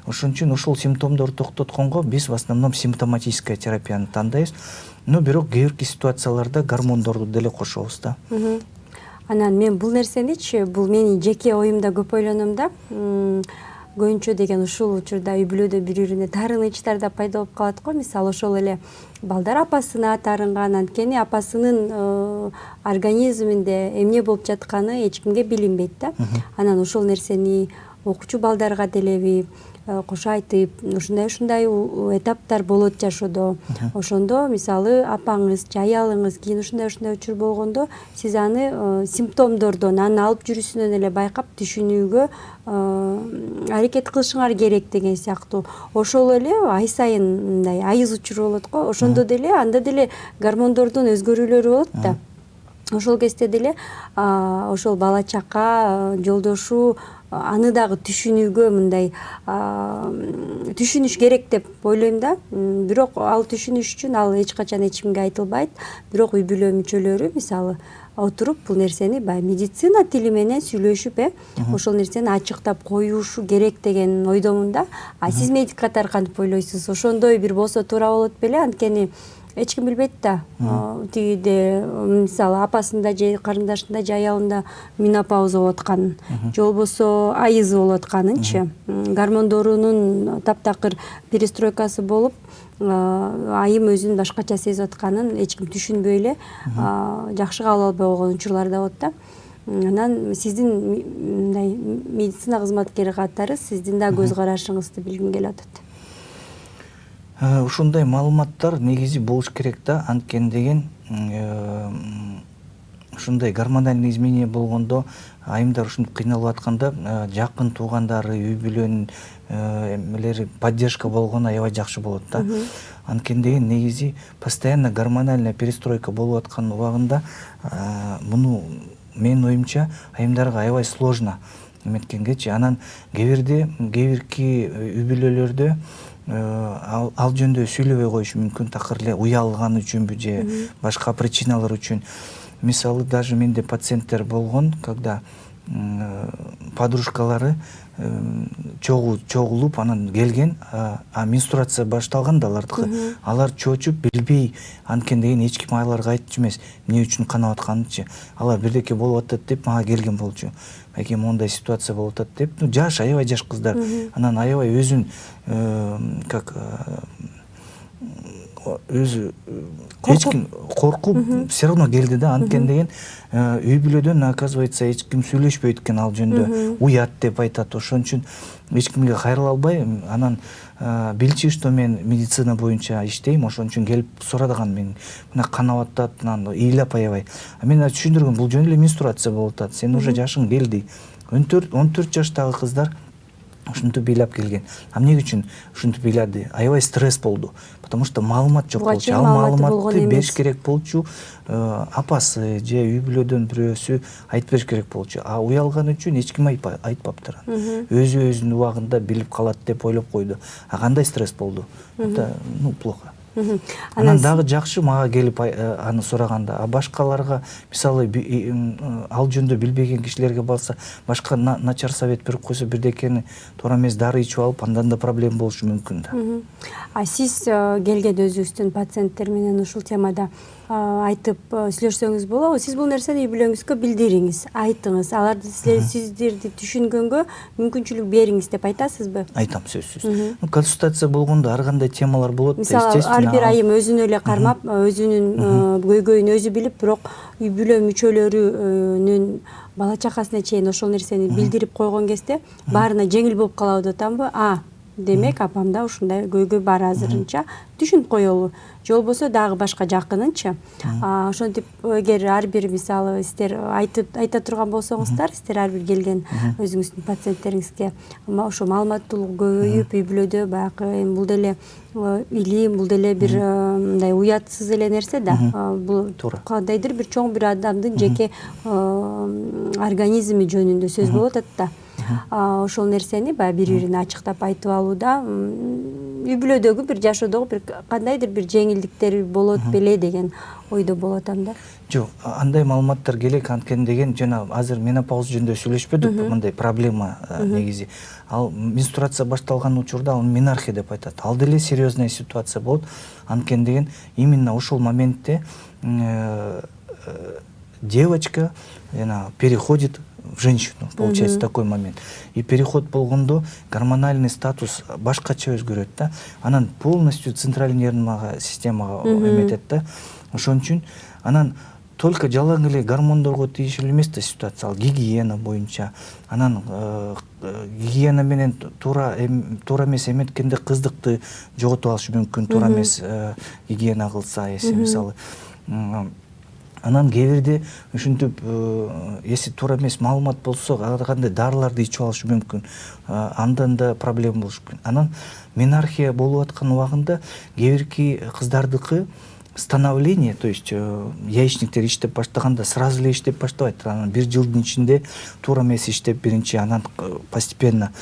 Ошон үчүн ушул симптомдорду токтотконго биз в основном симптоматическая терапияны тандайбыз. Но бирок кээ бирки ситуацияларда гормондорду деле кошобуз да. Анан мен бул нерсеничи, бул менин жеке оюмда көп ойлоном да. Көбүнчө деген ушул учурда үй-бүлөдө бири-бирине таарыныучтар да пайда болуп калат го. Мисалы ошол эле балдар апасына таарынган, анткени апасынын организминде эмне болуп жатканы эч кимге билинбейт да. Анан ошол нерсени окуучу балдарга делеби кошо айтып, ушундай этаптар болот жашоодо. Ошондо мисалы апаңыз же аялыңыз кийин ушундай учур болгондо сиз аны симптомдордон, аны алып жүрүүсүнөн эле байкап түшүнүүгө аракет кылышыңар керек деген сыяктуу. Ошол эле ай сайын мындай айыз учуру болот го. Ошондо деле анда деле гормондордун өзгөрүүлөрү болот да. Ошол кезде деле ошол бала чака жолдошу аны дагы түшүнүүгө мындай түшүнүш керек деп ойлойм да. Бирок ал түшүнүш үчүн ал эч качан эч кимге айтылбайт. Бирок үй бүлө мүчөлөрү мисалы отуруп бул нерсени баягы медицина тили менен сүйлөшүп ошол нерсени ачыктап коюшу керек деген ойдомун да. А сиз медик катары кантип ойлойсуз? Ошондой бир болсо туура болот беле? Анткени эч ким билбейт да. Тигиде мисалы апасында же карындашында же аялында менопауза болуп атканын, же болбосо айызы болуп атканынчы, гормондорунун таптакыр перестройкасы болуп, айым өзүн башкача сезип атканын эч ким түшүнбөй эле жакшы кабыл албай койгон учурлар да болот да. Анан сиздин мындай медицина кызматкери катары сиздин да көз карашыңызды билгим келип атат. Ушундай маалыматтар негизи болуш керек да, анткени деген ушундай гормональный изменение болгондо айымдар ушинтип кыйналып атканда жакын туугандары, үй бүлөнүн эмелери поддержка болгону аябай жакшы болот да. Анткени деген негизи постоянно гормональная перестройка болуп аткан убагында муну менин оюмча айымдарга аябай сложно эметкенгечи. Анан кээ бирки үй бүлөлөрдө ал жөнүндө сүйлөбөй коюшу мүмкүн, такыр эле уялган үчүнбү же башка причиналар үчүн. Мисалы даже менде пациенттер болгон, когда подружкалары чогулуп анан келген, менструация башталган да алардыкы. Алар чочуп билбей, анткени деген эч ким аларга айтчу эмес, эмне үчүн канап атканынчы. Алар бирдеке болуп атат деп мага келген болчу. Байке мондай ситуация болуп атат деп, жаш, аябай жаш кыздар. Анан аябай өзүн өзү эч ким коркуп все равно келди да. Анткени деген үй бүлөдөн оказывается эч ким сүйлөшпөйт экен ал жөнүндө, уят деп айтат. Ошон үчүн эч кимге кайрыла албай, анан билчү что мен медицина боюнча иштейм, ошон үчүн келип сурадыган, мен мына канап атат, анан ыйлап аябай. Мен түшүндүргөм, бул жөн эле менструация болуп атат, сен уже жашың келди. 14 жаштагы кыздар ушинтип ыйлап келген. Эмне үчүн ушинтип ыйлады? Аябай стресс болду. Потому что маалымат жок болчу. Ал маалыматты бериш керек болчу, апасы же үй бүлөдөн бирөөсү айтып бериш керек болчу. А уялган үчүн эч ким айтпаптыр. Өзү өзүнүн убагында билип калат деп ойлоп койду. А кандай стресс болду? Это плохо. Анан дагы жакшы мага келип аны сураганда, а башкаларга, мисалы ал жөнүндө билбеген кишилерге барса, башка начар совет берип койсо, бирдекени туура эмес дары ичип алып, андан да проблема болушу мүмкүн да. А сиз келген өзүңүздүн пациенттер менен ушул темада айтып сүйлөшсөңүз болобу? Сиз бул нерсени үй бүлөңүзгө билдириңиз, айтыңыз. Алар сиздерди түшүнгөнгө мүмкүнчүлүк бериңиз деп айтасызбы? Айтам, сөзсүз. Консультация болгондо ар кандай темалар болот да, естественно. Ар бир айым өзүнө эле кармап, өзүнүн көйгөйүн өзү билип, бирок үй бүлө мүчөлөрүнүн бала чакасына чейин ошол нерсени билдирип койгон кезде баарына жеңил болуп калабы деп атамбы? Демек апамда ушундай көйгөй бар азырынча, түшүнүп коелу. Же болбосо дагы башка жакынынчы. Ошентип эгер ар бир мисалы сиздер айта турган болсоңуздар, сиздер ар бир келген өзүңүздүн пациенттериңизге ошо маалыматтуулук көбөйүп, үй бүлөдө баягы бул деле илим, бул деле бир мындай уятсыз эле нерсе да. Бул кандайдыр бир чоң бир адамдын жеке организми жөнүндө сөз болуп атат да. Ошол нерсени баягы бири-бирине ачыктап айтып алууда үй бүлөдөгү бир жашоодогу бир кандайдыр бир жеңилдиктер болот беле деген ойдо болуп атам да. Жок, андай маалыматтар келек, анткени деген жана азыр менопауз жөнүндө сүйлөшпөдүк, мындай проблема негизи. Ал менструация башталган учурда ал менархия деп айтат. Ал деле серьезная ситуация болот. Анткени деген именно ошол моментте девочка переходит в женщину, получается такой момент. И переход болгондо гормональный статус башкача өзгөрөт да. Анан полностью центральный нервный системага эметет да. Ошон үчүн анан только жалаң эле гормондорго тийишелүү эмес да ситуация, ал гигиена боюнча. Анан гигиена менен туура эмес эметкенде кыздыкты жоготуп алышы мүмкүн, туура эмес гигиена кылса, мисалы. Анан кээ бирде ушинтип, если туура эмес маалымат болсо, ар кандай дарыларды ичип алышы мүмкүн. Андан да проблема болушу мүмкүн. Анан менархия болуп аткан убагында кээ бирки кыздардыкы становление, то есть яичниктер иштеп баштаганда сразу эле иштеп баштабайт. Анан 1 жылдын ичинде туура эмес иштеп биринчи, анан постепенно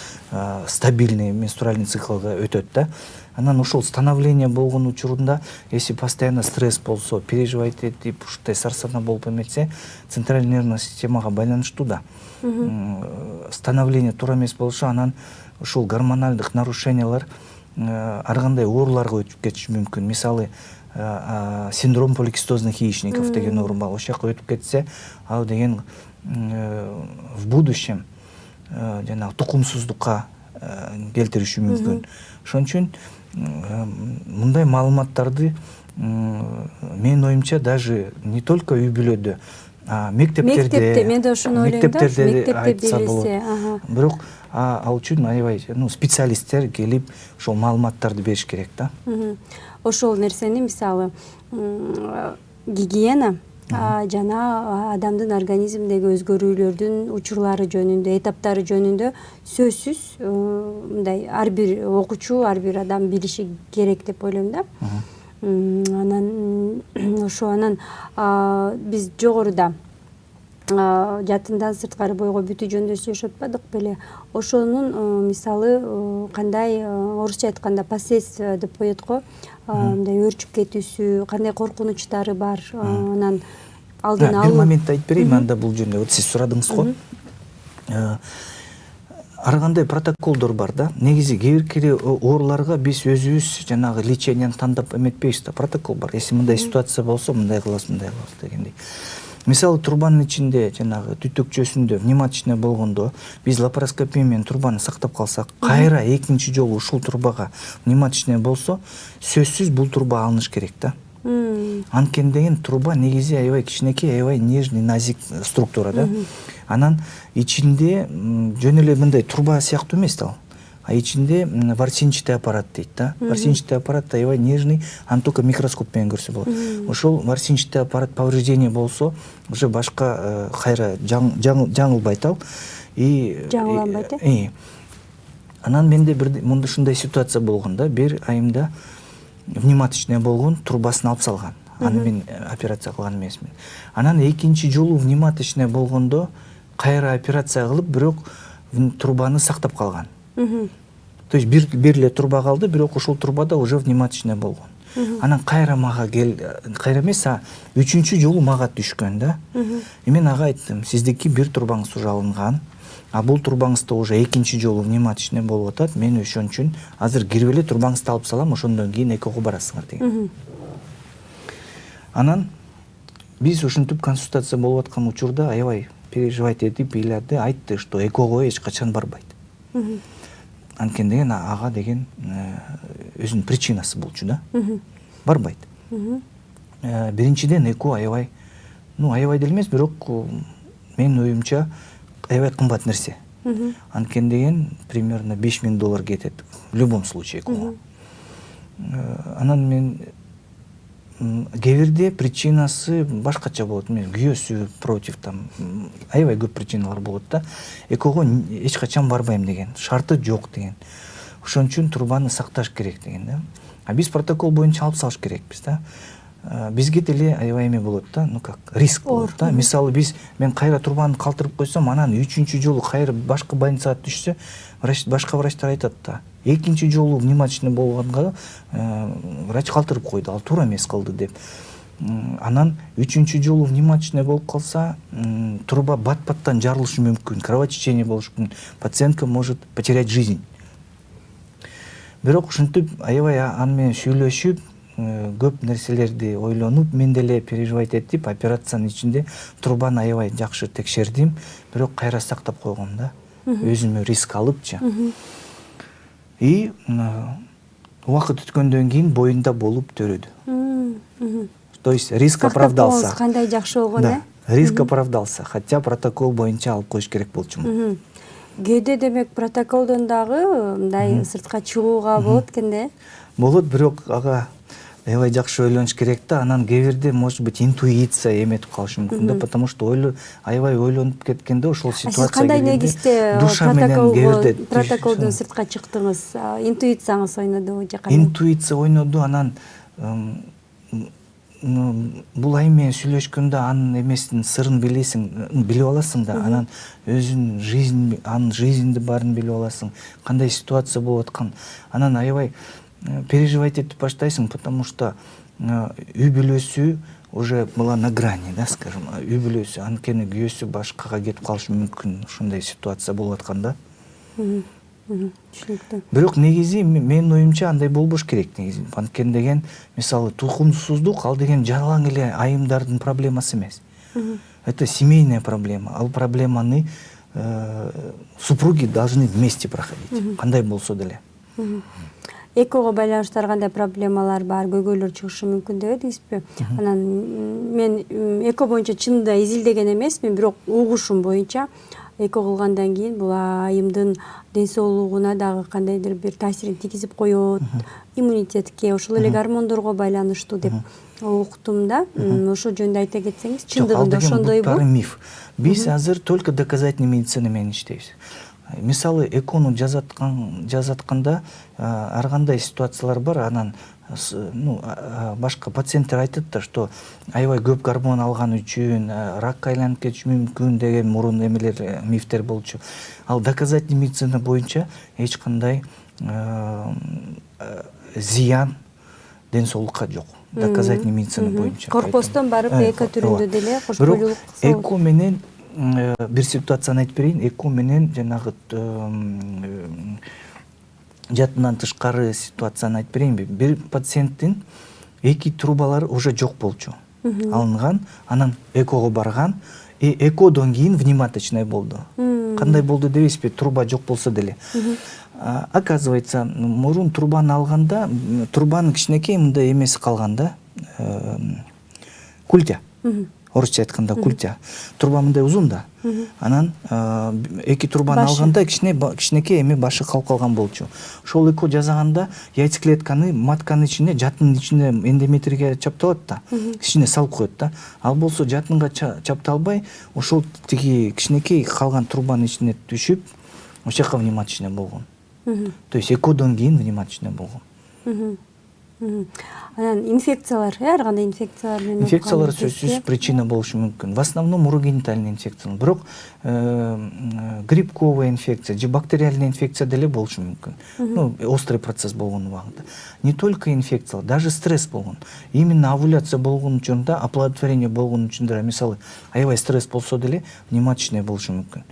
стабильный менструальный циклга өтөт да. Анан ошол становление болгон учурунда, если постоянно стресс болсо, переживать этип, ушундай сарсана болуп эметсе, центральный нервный системага байланыштуу да. Становление туура эмес болсо, анан ушул гормоналдык нарушениялар ар кандай ооруларга өтүп кетиши мүмкүн. Мисалы, синдром поликистозных яичников деген оору бар. Ошол жака өтүп кетсе, ал деген в будущем жанагы тукумсуздукка келтириши мүмкүн. Ошон үчүн мындай маалыматтарды менин оюмча даже не только үй бүлөдө, мектептерде, мен да ошону ойлойм да, мектепте билсе. Бирок ал үчүн аябай специалисттер келип ошол маалыматтарды бериш керек да. Ошол нерсени мисалы гигиена жана адамдын организмдеги өзгөрүүлөрдүн учурлары жөнүндө, этаптары жөнүндө сөзсүз мындай ар бир окуучу, ар бир адам билиши керек деп ойлойм да. Анан биз жогоруда жатындан сырткары бойго бүтүү жөнүндө сүйлөшүп атпадык беле? Ошонун мисалы кандай, орусча айтканда последствия деп коет го, мындай өөрчүп кетүүсү, кандай коркунучтары бар, анан алдын алуу. Бир момент айтып берейин анда бул жөнүндө. Вот сиз сурадыңыз го. Ар кандай протоколдор бар да. Негизи кээ бир ооруларга биз өзүбүз жанагы леченияны тандап эметпейбиз да. Протокол бар. Если мындай ситуация болсо, мындай кыласыз дегендей. Мисалы, трубанын ичинде жанагы түтүкчөсүндө внематочный болгондо биз лапароскопия менен трубаны сактап калсак, кайра экинчи жолу ушул трубага внематочный болсо, сөзсүз бул труба алыныш керек да. Анткени труба негизи аябай кичинекей, аябай нежный, назик структура да. Анан ичинде жөн эле мындай труба сыяктуу эмес да. А ичинде ворсинчатый аппарат дейт да. Ворсинчатый аппарат аябай нежный, аны только микроскоп менен көрсө болот. Ошол ворсинчатый аппарат повреждение болсо, уже башка кайра жаңылбайт ал. Жаңыланбайт э? Анан менде бир ушундай ситуация болгон да. Бир айымда внематочный болгон, трубасын алып салган. Аны мен операция кылган эмесмин. Анан экинчи жолу внематочный болгондо кайра операция кылып, бирок трубаны сактап калган. То есть бир эле труба калды, бирок ошол трубада уже внематочный болгон. Анан кайра мага кайра эмес, үчүнчү жолу мага түшкөн да. Мен ага айттым, сиздики бир трубаңыз уже алынган, а бул трубаңызда уже экинчи жолу внематочный болуп атат. Мен ошон үчүн азыр кирип эле трубаңызды алып салам, ошондон кийин экого барасыңар деген. Анан биз ушинтип консультация болуп аткан учурда аябай переживать этип ыйлады, айтты, что экого эч качан барбайт. Анткени деген ага деген өзүнүн причинасы болчу да. Барбайт. Биринчиден эко аябай, аябай деле эмес, бирок менин оюмча аябай кымбат нерсе. Анткени деген примерно $5000 кетет в любом случае экого. Анан мен кээ бирде причинасы башкача болот. Күйөөсү против, там аябай көп причиналар болот да. Экого эч качан барбайм деген, шарты жок деген. Ошон үчүн трубаны сакташ керек деген да. А биз протокол боюнча алып салыш керекпиз да. Бизге деле аябай эме болот да, риск болот да. Мисалы, мен кайра трубаны калтырып койсом, анан үчүнчү жолу кайра башка больницага түшсө, башка врачтар айтат да. Экинчи жолу внематочный болгонго врач калтырып койду, ал туура эмес кылды деп. Анан үчүнчү жолу внематочный болуп калса, труба бат-баттан жарылышы мүмкүн, кровотечение болушу мүмкүн, пациентка может потерять жизнь. Бирок ушинтип аябай аны менен сүйлөшүп, көп нерселерди ойлонуп, мен деле переживать этип, операциянын ичинде трубаны аябай жакшы текшердим, бирок кайра сактап койгом да. Өзүмө риск алыпчы. И убакыт өткөндөн кийин боюнда болуп төрөдү. То есть риск оправдался. Кандай жакшы болгон, э? Риск оправдался, хотя протокол боюнча алып коюш керек болчумун. Кээде демек протоколдон дагы мындай сыртка чыгууга болот экен да? Болот, бирок ага аябай жакшы ойлонуш керек да. Анан кээ бирде, может быть, интуиция эметип калышы мүмкүн да, потому что аябай ойлонуп кеткенде ошол ситуация кандай негизде протоколдон сыртка чыктыңыз? Интуицияңыз ойнодубу же кандай? Интуиция ойноду, анан бул ай менен сүйлөшкөндө анын эмесин сырын билип аласың да, анан анын жизньди баарын билип аласың, кандай ситуация болуп аткан. Анан аябай переживать этип баштайсың, потому что үй бүлөсү уже была на грани, да, скажем, үй бүлөсү, анткени күйөөсү башкага кетип калышы мүмкүн, ушундай ситуация болуп атканда. Түшүнүктүү. Бирок негизи менин оюмча андай болбош керек негизи. Анткени деген, мисалы, тукумсуздук ал деген жалаң эле айымдардын проблемасы эмес. Это семейная проблема. Ал проблеманы супруги должны вместе проходить. Кандай болсо деле. Экого байланыштуу кандай проблемалар бар, көйгөйлөр чыгышы мүмкүн деп эдиңизби? Анан мен эко боюнча чынында изилдеген эмесмин, бирок угушум боюнча эко кылгандан кийин бул айымдын ден соолугуна дагы кандайдыр бир таасирин тийгизип коет, иммунитетке, ошол эле гормондорго байланыштуу деп уктум да. Ошол жөнүндө айта кетсеңиз, чындыгында ошондойбу? Баары миф. Биз азыр только доказательный медицина менен иштейбиз. Мисалы, экону жазатканда ар кандай ситуациялар бар, анан башка пациенттер айтат да, что аябай көп гормон алган үчүн ракка айланып кетиши мүмкүн деген мурун эмелер, мифтер болчу. Ал доказательный медицина боюнча эч кандай зыян ден соолукка жок. Доказательный медицина боюнча. Коркпостон барып эко түрүндө деле кошкойлуулук кылса. Эко менен бир ситуацияны айтып берейин. Эко менен жанагы жатынан тышкары ситуацияны айтып берейинби? Бир пациенттин эки трубалары уже жок болчу. Алынган, анан экого барган, экодон кийин внематочный болду. Кандай болду дебейсизби? Труба жок болсо деле. Оказывается, мурун трубаны алганда, трубанын кичинекей мындай эмеси калган да, культя. Орусча айтканда культя. Труба мындай узун да. Анан эки трубаны алганда кичинекей эме башы калып калган болчу. Ошол эко жасаганда яйцеклетканы матканын ичине, жатын ичине эндометрийге чапталат да. Кичине салып коет да. Ал болсо жатынга чапталбай, ошол тиги кичинекей калган трубанын ичине түшүп, ошол жака внематочный болгон. То есть экодон кийин внематочный болгон. Анан инфекциялар, ар кандай инфекциялар менен инфекциялар сөзсүз причина болушу мүмкүн. В основном урогенитальный инфекция. Бирок грибковая инфекция же бактериальная инфекция деле болушу мүмкүн. Острый процесс болгон убагында. Не только инфекциялар, даже стресс болгон. Именно овуляция болгон үчүн да, оплодотворение болгон үчүн да, мисалы, аябай стресс болсо деле внематочный болушу мүмкүн.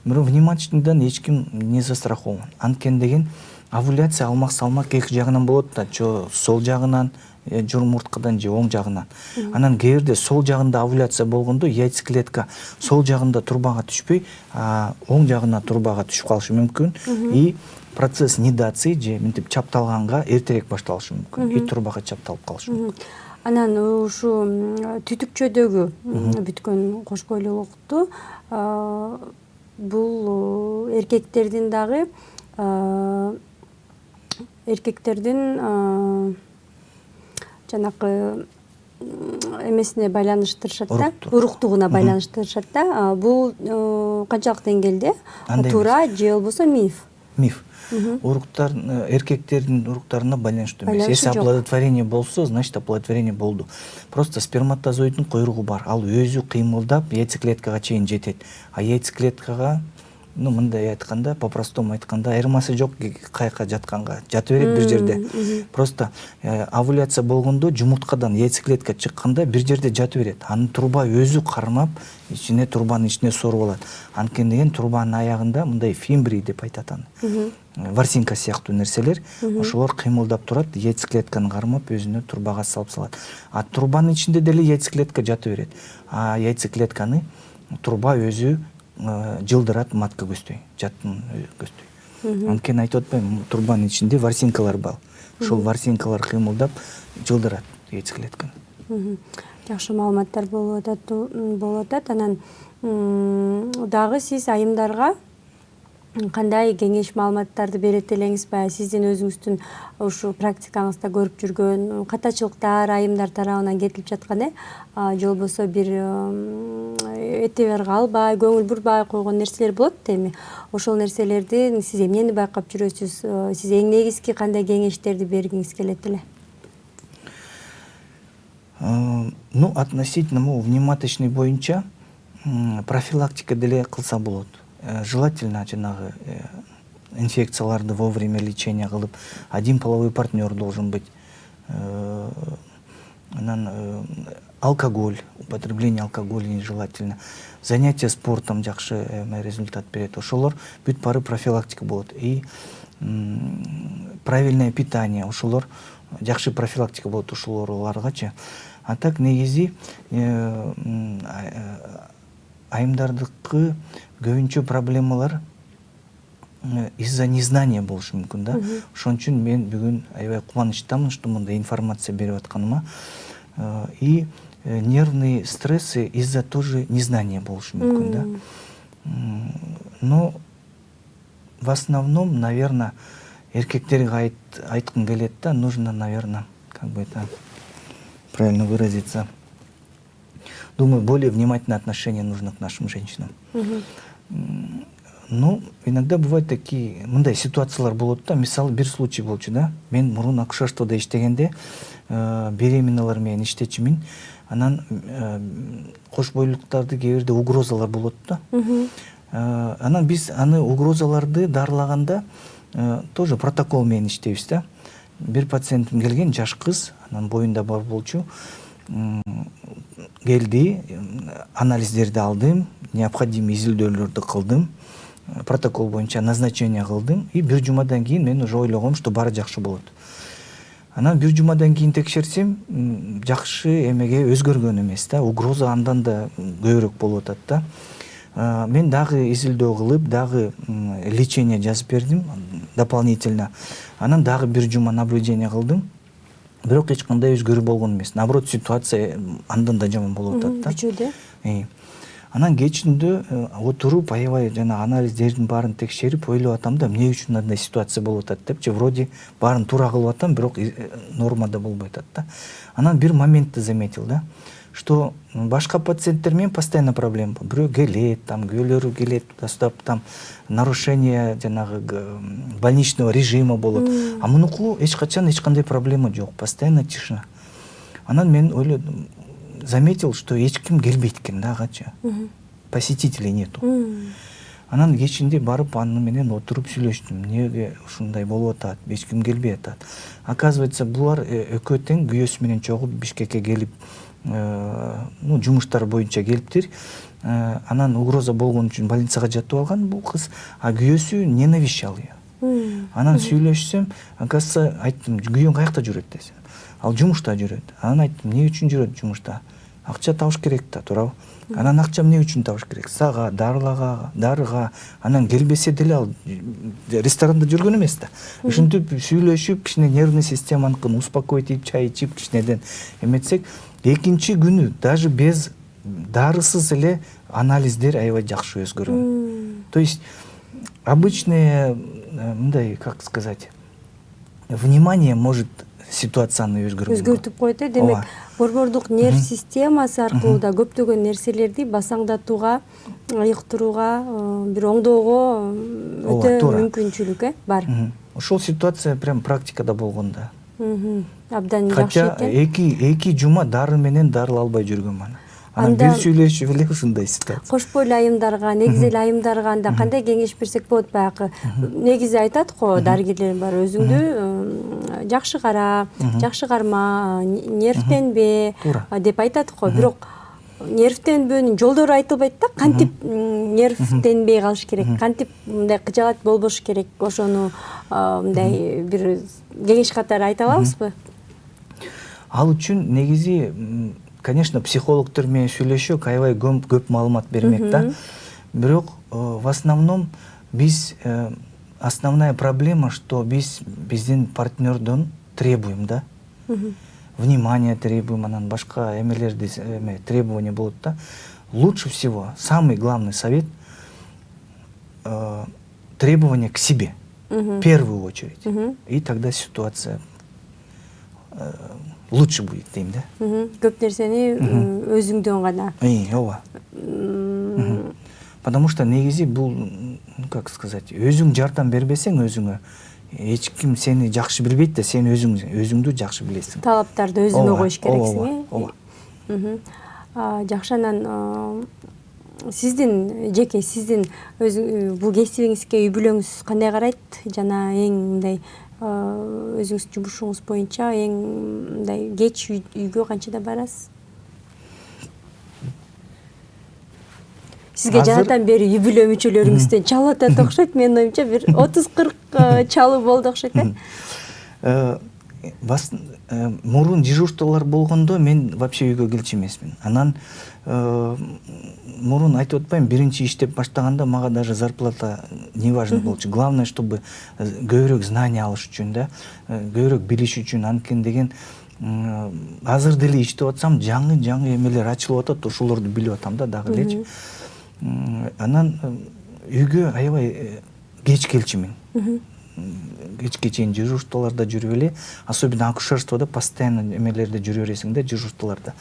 Бирок внематочныйдан эч ким не застрахован. Анткени деген овуляция алмак-салмак эки жагынан болот да, сол жагынан, журмурткадан же оң жагынан. Анан кээ бирде сол жагында овуляция болгондо яйцеклетка сол жагында трубага түшпөй, оң жагына трубага түшүп калышы мүмкүн. И процесс нидации же мынтип чапталганга эртерээк башталышы мүмкүн. И трубага чапталып калышы мүмкүн. Анан ушу түтүкчөдөгү бүткөн кошкойлуулукту бул эркектердин дагы жанакы эмесине байланыштырышат да, уруктугуна байланыштырышат да. Бул канчалык деңгээлде? Туура же болбосо миф? Миф. Уруктар, эркектердин уруктарына байланыштуу эмес. Если оплодотворение болсо, значит оплодотворение болду. Просто сперматозоиддун койругу бар. Ал өзү кыймылдап яйцеклеткага чейин жетет. А яйцеклеткага мындай айтканда, по-простому айтканда, айырмасы жок каяка жатканга. Жата берет бир жерде. Просто овуляция болгондо жумурткадан яйцеклетка чыкканда бир жерде жата берет. Анын труба өзү кармап, трубанын ичине соруп алат. Анткени деген трубанын аягында мындай фимбрий деп айтат аны. Ворсинка сыяктуу нерселер, ошолор кыймылдап турат, яйцеклетканы кармап өзүнө трубага салып салат. А трубанын ичинде деле яйцеклетка жата берет. А яйцеклетканы труба өзү жылдырат матка көздөй, жатын көздөй. Анткени айтып атпайбы, трубанын ичинде ворсинкалар бар. Ошол ворсинкалар кыймылдап жылдырат яйцеклетканы. Жакшы маалыматтар болуп атат. Анан дагы сиз айымдарга кандай кеңеш маалыматтарды берет элеңиз, баягы сиздин өзүңүздүн ушу практикаңызда көрүп жүргөн катачылыктар айымдар тарабынан кетилип жаткан же болбосо бир этибарга албай, көңүл бурбай койгон нерселер болот да эми. Ошол нерселерди сиз эмнени байкап жүрөсүз? Сиз эң негизги кандай кеңештерди бергиңиз келет эле? Ну, относительно внематочный боюнча профилактика деле кылса болот. Желательно жанагы инфекцияларды вовремя лечения кылып, один половой партнер должен быть. Алкоголь, употребление алкоголя нежелательно. Занятия спортом жакшы результат берет. Ошолор бүт бары профилактика болот. И правильное питание, ошолор жакшы профилактика болот ошолоргачы. А так негизи айымдардыкы көбүнчө проблемалар из-за незнания болушу мүмкүн да. Ошон үчүн мен бүгүн аябай кубанычтамын, что мындай информация берип атканыма. И нервные стрессы из-за тоже незнания болушу мүмкүн да. Но в основном, наверное, эркектерге айткым келет да, нужно, наверное, как бы это правильно выразиться. Думаю, более внимательное отношение нужно к нашим женщинам. Ну, иногда бывают такие, мындай ситуациялар болот да, мисалы бир случай болчу да. Мен мурун акушерстводо иштегенде беременналар менен иштечимин. Анан кош бойлуктарды кээ бирде угрозалар болот да. Анан биз аны угрозаларды дарылаганда тоже протокол менен иштейбиз да. Бир пациентим келген, жаш кыз, анан боюнда бар болчу. Келди, анализдерди алдым, необходимый изилдөөлөрдү кылдым. Протокол боюнча назначение кылдым. И бир жумадан кийин мен уже ойлогом, что баары жакшы болот. Анан бир жумадан кийин текшерсем, жакшы эмеге өзгөргөн эмес да, угроза андан да көбүрөөк болуп атат да. Мен дагы изилдөө кылып, дагы лечение жазып бердим дополнительно. Анан дагы бир жума наблюдение кылдым. Бирок эч кандай өзгөрүү болгон эмес. Наоборот, ситуация андан да жаман болуп атат да. Күчөдө. Анан кечинде отуруп, аябай жана анализдердин баарын текшерип, ойлоп атам да, эмне үчүн мындай ситуация болуп атат депчи, вроде баарын туура кылып атам, бирок нормада болбой атат да. Анан бир моментти заметил да, что башка пациенттер менен постоянно проблема. Бирөө келет, там күйөөлөрү келет, туда там нарушение жанагы больничного режима болот. А мунуку эч качан эч кандай проблема жок, постоянно тишина. Анан мен ойлодум, заметил, что эч ким келбейт экен да агачы. Посетителей нету. Анан кечинде барып аны менен отуруп сүйлөштүм. Эмнеге ушундай болуп атат, эч ким келбей атат. Оказывается, булар экөө тең күйөөсү менен чогуу Бишкекке келип, ну, жумуштар боюнча келиптир. Анан угроза болгон үчүн больницага жатып алган бул кыз, а күйөөсү не навещал ее. Анан сүйлөшсөм, оказывается, айттым, күйөөң каякта жүрөт десем. Ал жумушта жүрөт. Анан айттым, эмне үчүн жүрөт жумушта? Акча табыш керек да, туурабы? Анан акча эмне үчүн табыш керек? Сага, дарыга, анан келбесе деле ал ресторанда жүргөн эмес да. Ушинтип сүйлөшүп, кичине нервный системаныкын успокоить этип, чай ичип, кичинеден эметсек, экинчи күнү даже без дарысыз эле анализдер аябай жакшы өзгөргөн. То есть обычное, мындай, как сказать, внимание может ситуацияны өзгөртүп коет. Демек, борбордук нерв системасы аркылуу да көптөгөн нерселерди басаңдатууга, айыктырууга, бир оңдоого өтө мүмкүнчүлүк бар. Ошол ситуация прям практикада болгон да. Абдан жакшы экен. Хотя эки жума дары менен дарыла албай жүргөм аны. Анан бир сүйлөшүп эле ушундай ситуация. Кош бойлуу айымдарга, негизи эле айымдарга анда кандай кеңеш берсек болот баягы? Негизи айтат го, дарыгерлер бар, өзүңдү жакшы кара, жакшы карма, нервтенбе деп айтат го. Бирок нервтенбөөнүн жолдору айтылбайт да, кантип нервтенбей калыш керек, кантип мындай кыжаалат болбош керек, ошону мындай бир кеңеш катары айта алабызбы? Ал үчүн негизи, конечно, психологтор менен сүйлөшөк аябай көп маалымат бермек да. Бирок в основном биз, основная проблема, что биздин партнердон требуем да. Внимание требуем, анан башка эмелерди требования болот да. Лучше всего, самый главный совет, требования к себе. В первую очередь. И тогда ситуация лучше будет дейм да. Көп нерсени өзүңдөн гана. Ооба. Потому что негизи бул, как сказать, өзүң жардам бербесең өзүңө, эч ким сени жакшы билбейт да, сен өзүңдү жакшы билесиң. Талаптарды өзүңө коюш керексиң. Жакшы, анан сиздин бул кесибиңизге үй бүлөңүз кандай карайт жана эң мындай өзүңүз жумушуңуз боюнча эң мындай кеч үйгө канчада барасыз? Сизге жанатан бери үй бүлө мүчөлөрүңүздөн чалып атат окшойт. Менин оюмча бир 30-40 чалуу болду окшойт э? Мурун дежурстволор болгондо мен вообще үйгө келчү эмесмин. Анан мурун айтып атпайм, биринчи иштеп баштаганда мага даже зарплата не важно болчу. Главное, чтобы көбүрөөк знания алыш үчүн да, көбүрөөк билиш үчүн. Анткени деген азыр деле иштеп атсам, жаңы эмелер ачылып атат, ошолорду билип атам да дагы элечи. Анан үйгө аябай кеч келчүмүн. Кечке чейин дежурстволордо жүрүп эле, особенно акушерствода постоянно эмелерде жүрө бересиң да, дежурстволордо.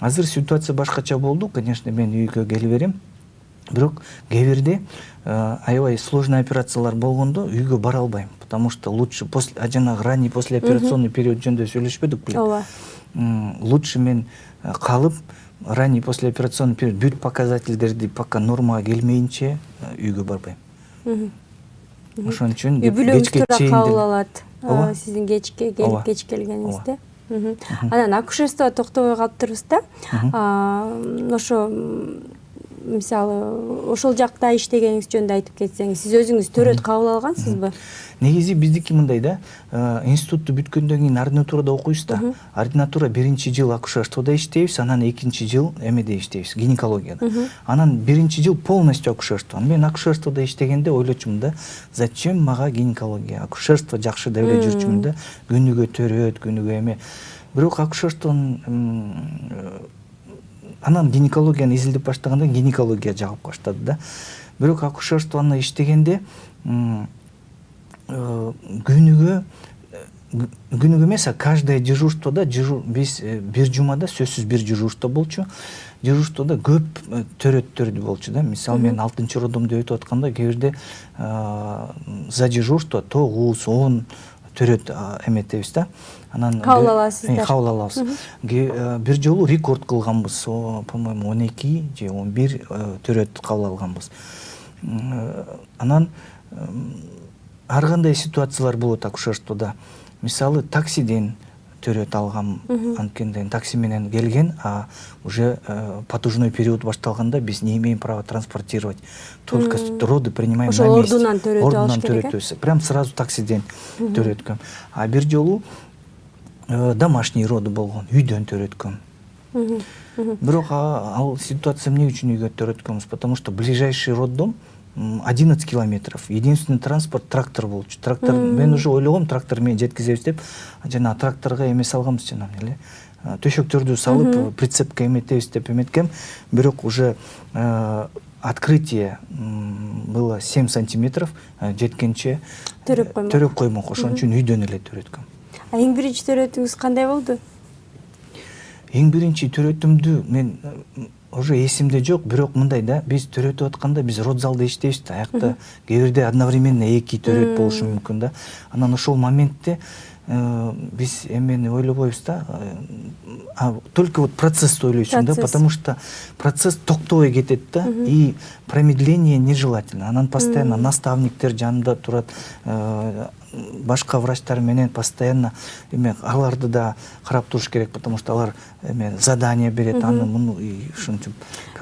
Азыр ситуация башкача болду, конечно, мен үйгө келе берем. Бирок кээ бирде аябай сложный операциялар болгондо үйгө бара албайм, потому что лучше жанагы ранний послеоперационный период жөнүндө сүйлөшпөдүк беле. Ооба. Лучше мен калып, ранний послеоперационный период бүт показательдерди пока нормага келмейинче үйгө барбайм. Ошон үчүн үй бүлөңүз кечке туура чейин кабыл алат сиздин кечке келип кеч келгениңизди. Анан акушерствого токтобой калыптырбыз да. Ошо мисалы ошол жакта иштегениңиз жөнүндө айтып кетсеңиз, сиз өзүңүз төрөт кабыл алгансызбы? Негизи биздики мындай да, институтту бүткөндөн кийин ординатурада окуйбуз да. Ординатура биринчи жыл акушерствода иштейбиз, анан экинчи жыл эмеде иштейбиз, гинекологияда. Анан биринчи жыл полностью акушерство. Мен акушерствода иштегенде ойлочумун да, зачем мага гинекология? Акушерство жакшы деп эле жүрчүмүн да, күнүгө төрөт, күнүгө эме. Бирок акушерствонун анан гинекологияны изилдеп баштаганда гинекология жагып баштады да. Бирок акушерствону иштегенде күнүгө эмес, каждое дежурствода биз бир жумада сөзсүз бир дежурство болчу. Дежурствода көп төрөттөрдү болчу да. Мисалы мен 6-роддомдо өтүп атканда кээ бирде за дежурство 9-10 төрөт эметебиз да. Анан кабыл аласыздар. Кабыл алабыз. Бир жолу рекорд кылганбыз. По-моему 12 же 11 төрөт кабыл алганбыз. Анан ар кандай ситуациялар болот акушерствода. Мисалы таксиден төрөт алгам, анткени такси менен келген, а уже потужной период башталганда биз не имеем права транспортировать. Только роды принимаем на месте. Ордунан төрөтүп алыш керек. Прям сразу таксиден төрөткөм. А бир жолу домашний роды болгон, үйдөн төрөткөм. Бирок ал ситуация эмне үчүн үйгө төрөткөнбүз? Потому что ближайший роддом 11 километров. Единственный транспорт трактор болчу. Трактор, мен уже ойлогом, трактор мени жеткизебиз деп, жана тракторго эме салганбыз жана эле. Төшөктөрдү салып, прицепке эметебиз деп эметкем. Бирок уже открытие было 7 сантиметров, жеткенче төрөп коймок. Ошон үчүн үйдөн эле төрөткөм. Эң биринчи төрөтүңүз кандай болду? Эң биринчи төрөтүмдү мен уже эсимде жок, бирок мындай да, биз төрөтүп атканда биз родзалда иштейбиз да, аякта кээ бирде одновременно 2 төрөт болушу мүмкүн да. Анан ошол моментте биз эмени ойлобойбуз да, только вот процессти ойлойсуң да, потому что процесс токтобой кетет да, и промедление нежелательно. Анан постоянно наставниктер жанында турат, башка врачтар менен постоянно аларды да карап туруш керек, потому что алар задание берет, аны муну ушинтип.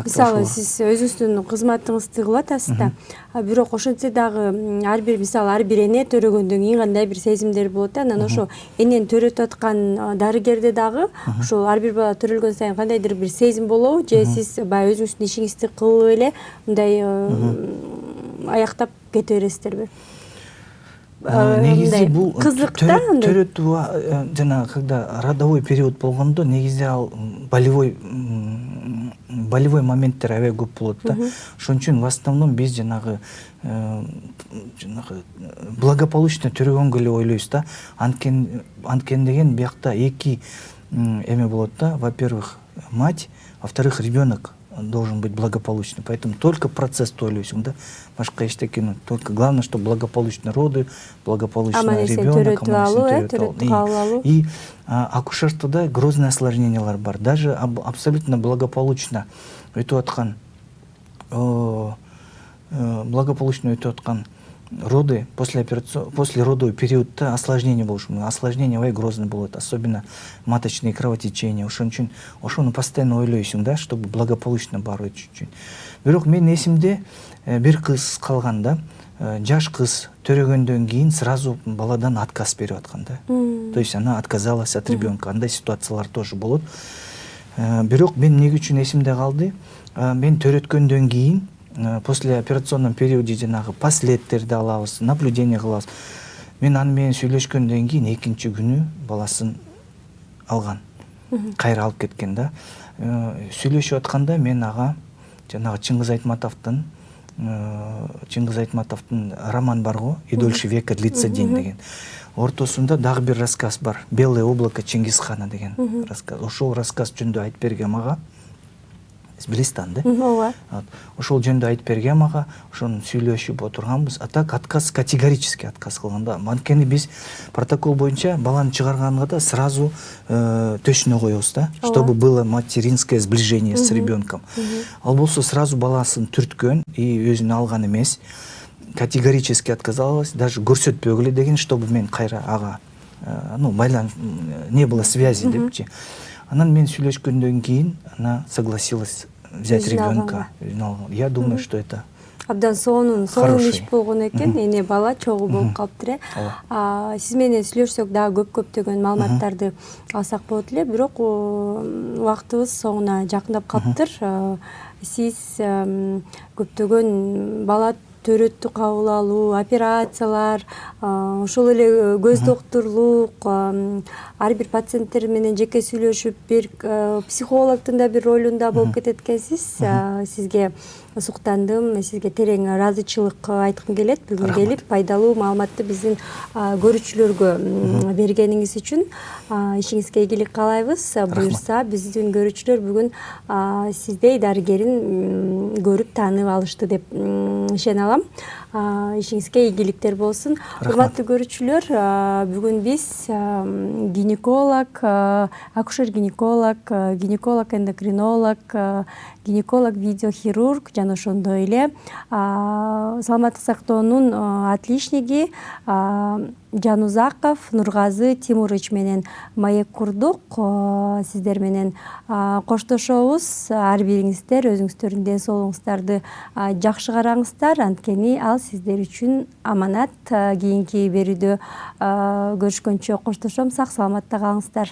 Мисалы сиз өзүңүздүн кызматыңызды кылып атасыз да, бирок ошентсе дагы ар бир эне төрөгөндөн кийин кандай бир сезимдер болот да, анан ошо энени төрөтүп аткан дарыгерде дагы ошол ар бир бала төрөлгөн сайын кандайдыр бир сезим болобу, же сиз баягы өзүңүздүн ишиңизди кылып эле мындай аяктап кете бересиздерби? Негизи бул кызык да, төрөтүү жана когда родовой период болгондо негизи ал болевой моменттер аябай көп болот да. Ошон үчүн в основном биз жанагы благополучно төрөгөнгө эле ойлойбуз да. Анткени деген биякта эки эме болот да. Во-первых, мать, во-вторых, ребенок должен быть благополучный. Поэтому только процесс тойлойсуң да, башка эчтекени. Только главное, что благополучно роды, благополучно ребенок, и акушерствода грозные осложнениялар бар. Даже абсолютно благополучно өтүп аткан роды после родовой периодта осложнение болушу мүмкүн. Осложнение аябай грозный болот, особенно маточные кровотечения. Ошон үчүн ошону постоянно ойлойсуң да, чтобы благополучно баруу үчүн. Бирок менин эсимде бир кыз калган да, жаш кыз төрөгөндөн кийин сразу баладан отказ берип аткан да. То есть она отказалась от ребенка. Андай ситуациялар тоже болот. Бирок мен эмне үчүн эсимде калды? Мен төрөткөндөн кийин после операционном периоде жанагы последтерди алабыз, наблюдение кылабыз. Мен аны менен сүйлөшкөндөн кийин экинчи күнү баласын алган. Кайра алып кеткен да. Сүйлөшүп атканда мен ага жанагы Чыңгыз Айтматовдун роман бар го, «И дольше века длится день» деген. Ортосунда дагы бир рассказ бар, «Белое облако Чингисхана» деген рассказ. Ошол рассказ жөнүндө айтып бергем ага. Билесиз да? Ооба. Ошол жөнүндө айтып бергем ага, ошону сүйлөшүп отурганбыз. А так отказ, категорически отказ кылган да. Анткени биз протокол боюнча баланы чыгарганга да сразу төшүнө коебуз да, чтобы было материнское сближение с ребенком. Ал болсо сразу баласын түрткөн и өзүнө алган эмес. Категорически отказалась, даже көрсөтпөгүлө деген, чтобы мен кайра ага, не было связи депчи. Анан мен сүйлөшкөндөн кийин она согласилась взять ребенка. Я думаю, что это Абдан сонун иш болгон экен. Эне бала чогуу болуп калыптыр. Сиз менен сүйлөшсөк дагы көптөгөн маалыматтарды алсак болот эле, бирок убактыбыз соңуна жакындап калыптыр. Сиз көптөгөн бала төрөттү кабыл алуу, операциялар, ошол эле көз доктурлук, ар бир пациенттер менен жеке сүйлөшүп, бир психологдун да бир ролунда болуп кетет экенсиз. Сизге суктандым, сизге терең ыраазычылык айткым келет. Бүгүн келип пайдалуу маалыматты биздин көрүүчүлөргө бергениңиз үчүн ишиңизге ийгилик каалайбыз. Буюрса биздин көрүүчүлөр бүгүн сиздей дарыгерин көрүп таанып алышты деп ишене алам. Ишиңизге ийгиликтер болсун. Урматтуу көрүүчүлөр, бүгүн биз гинеколог, акушер-гинеколог, гинеколог-эндокринолог, гинеколог-видеохирург жана ошондой эле саламаттык сактоонун отличниги Жанузаков Нургазы Тимурович менен маек курдук. Сиздер менен коштошобуз. Ар бириңиздер өзүңүздөрдүн ден соолугуңуздарды жакшы караңыздар. Анткени ал сиздер үчүн аманат. Кийинки берүүдө көрүшкөнчө коштошом. Сак саламатта калыңыздар.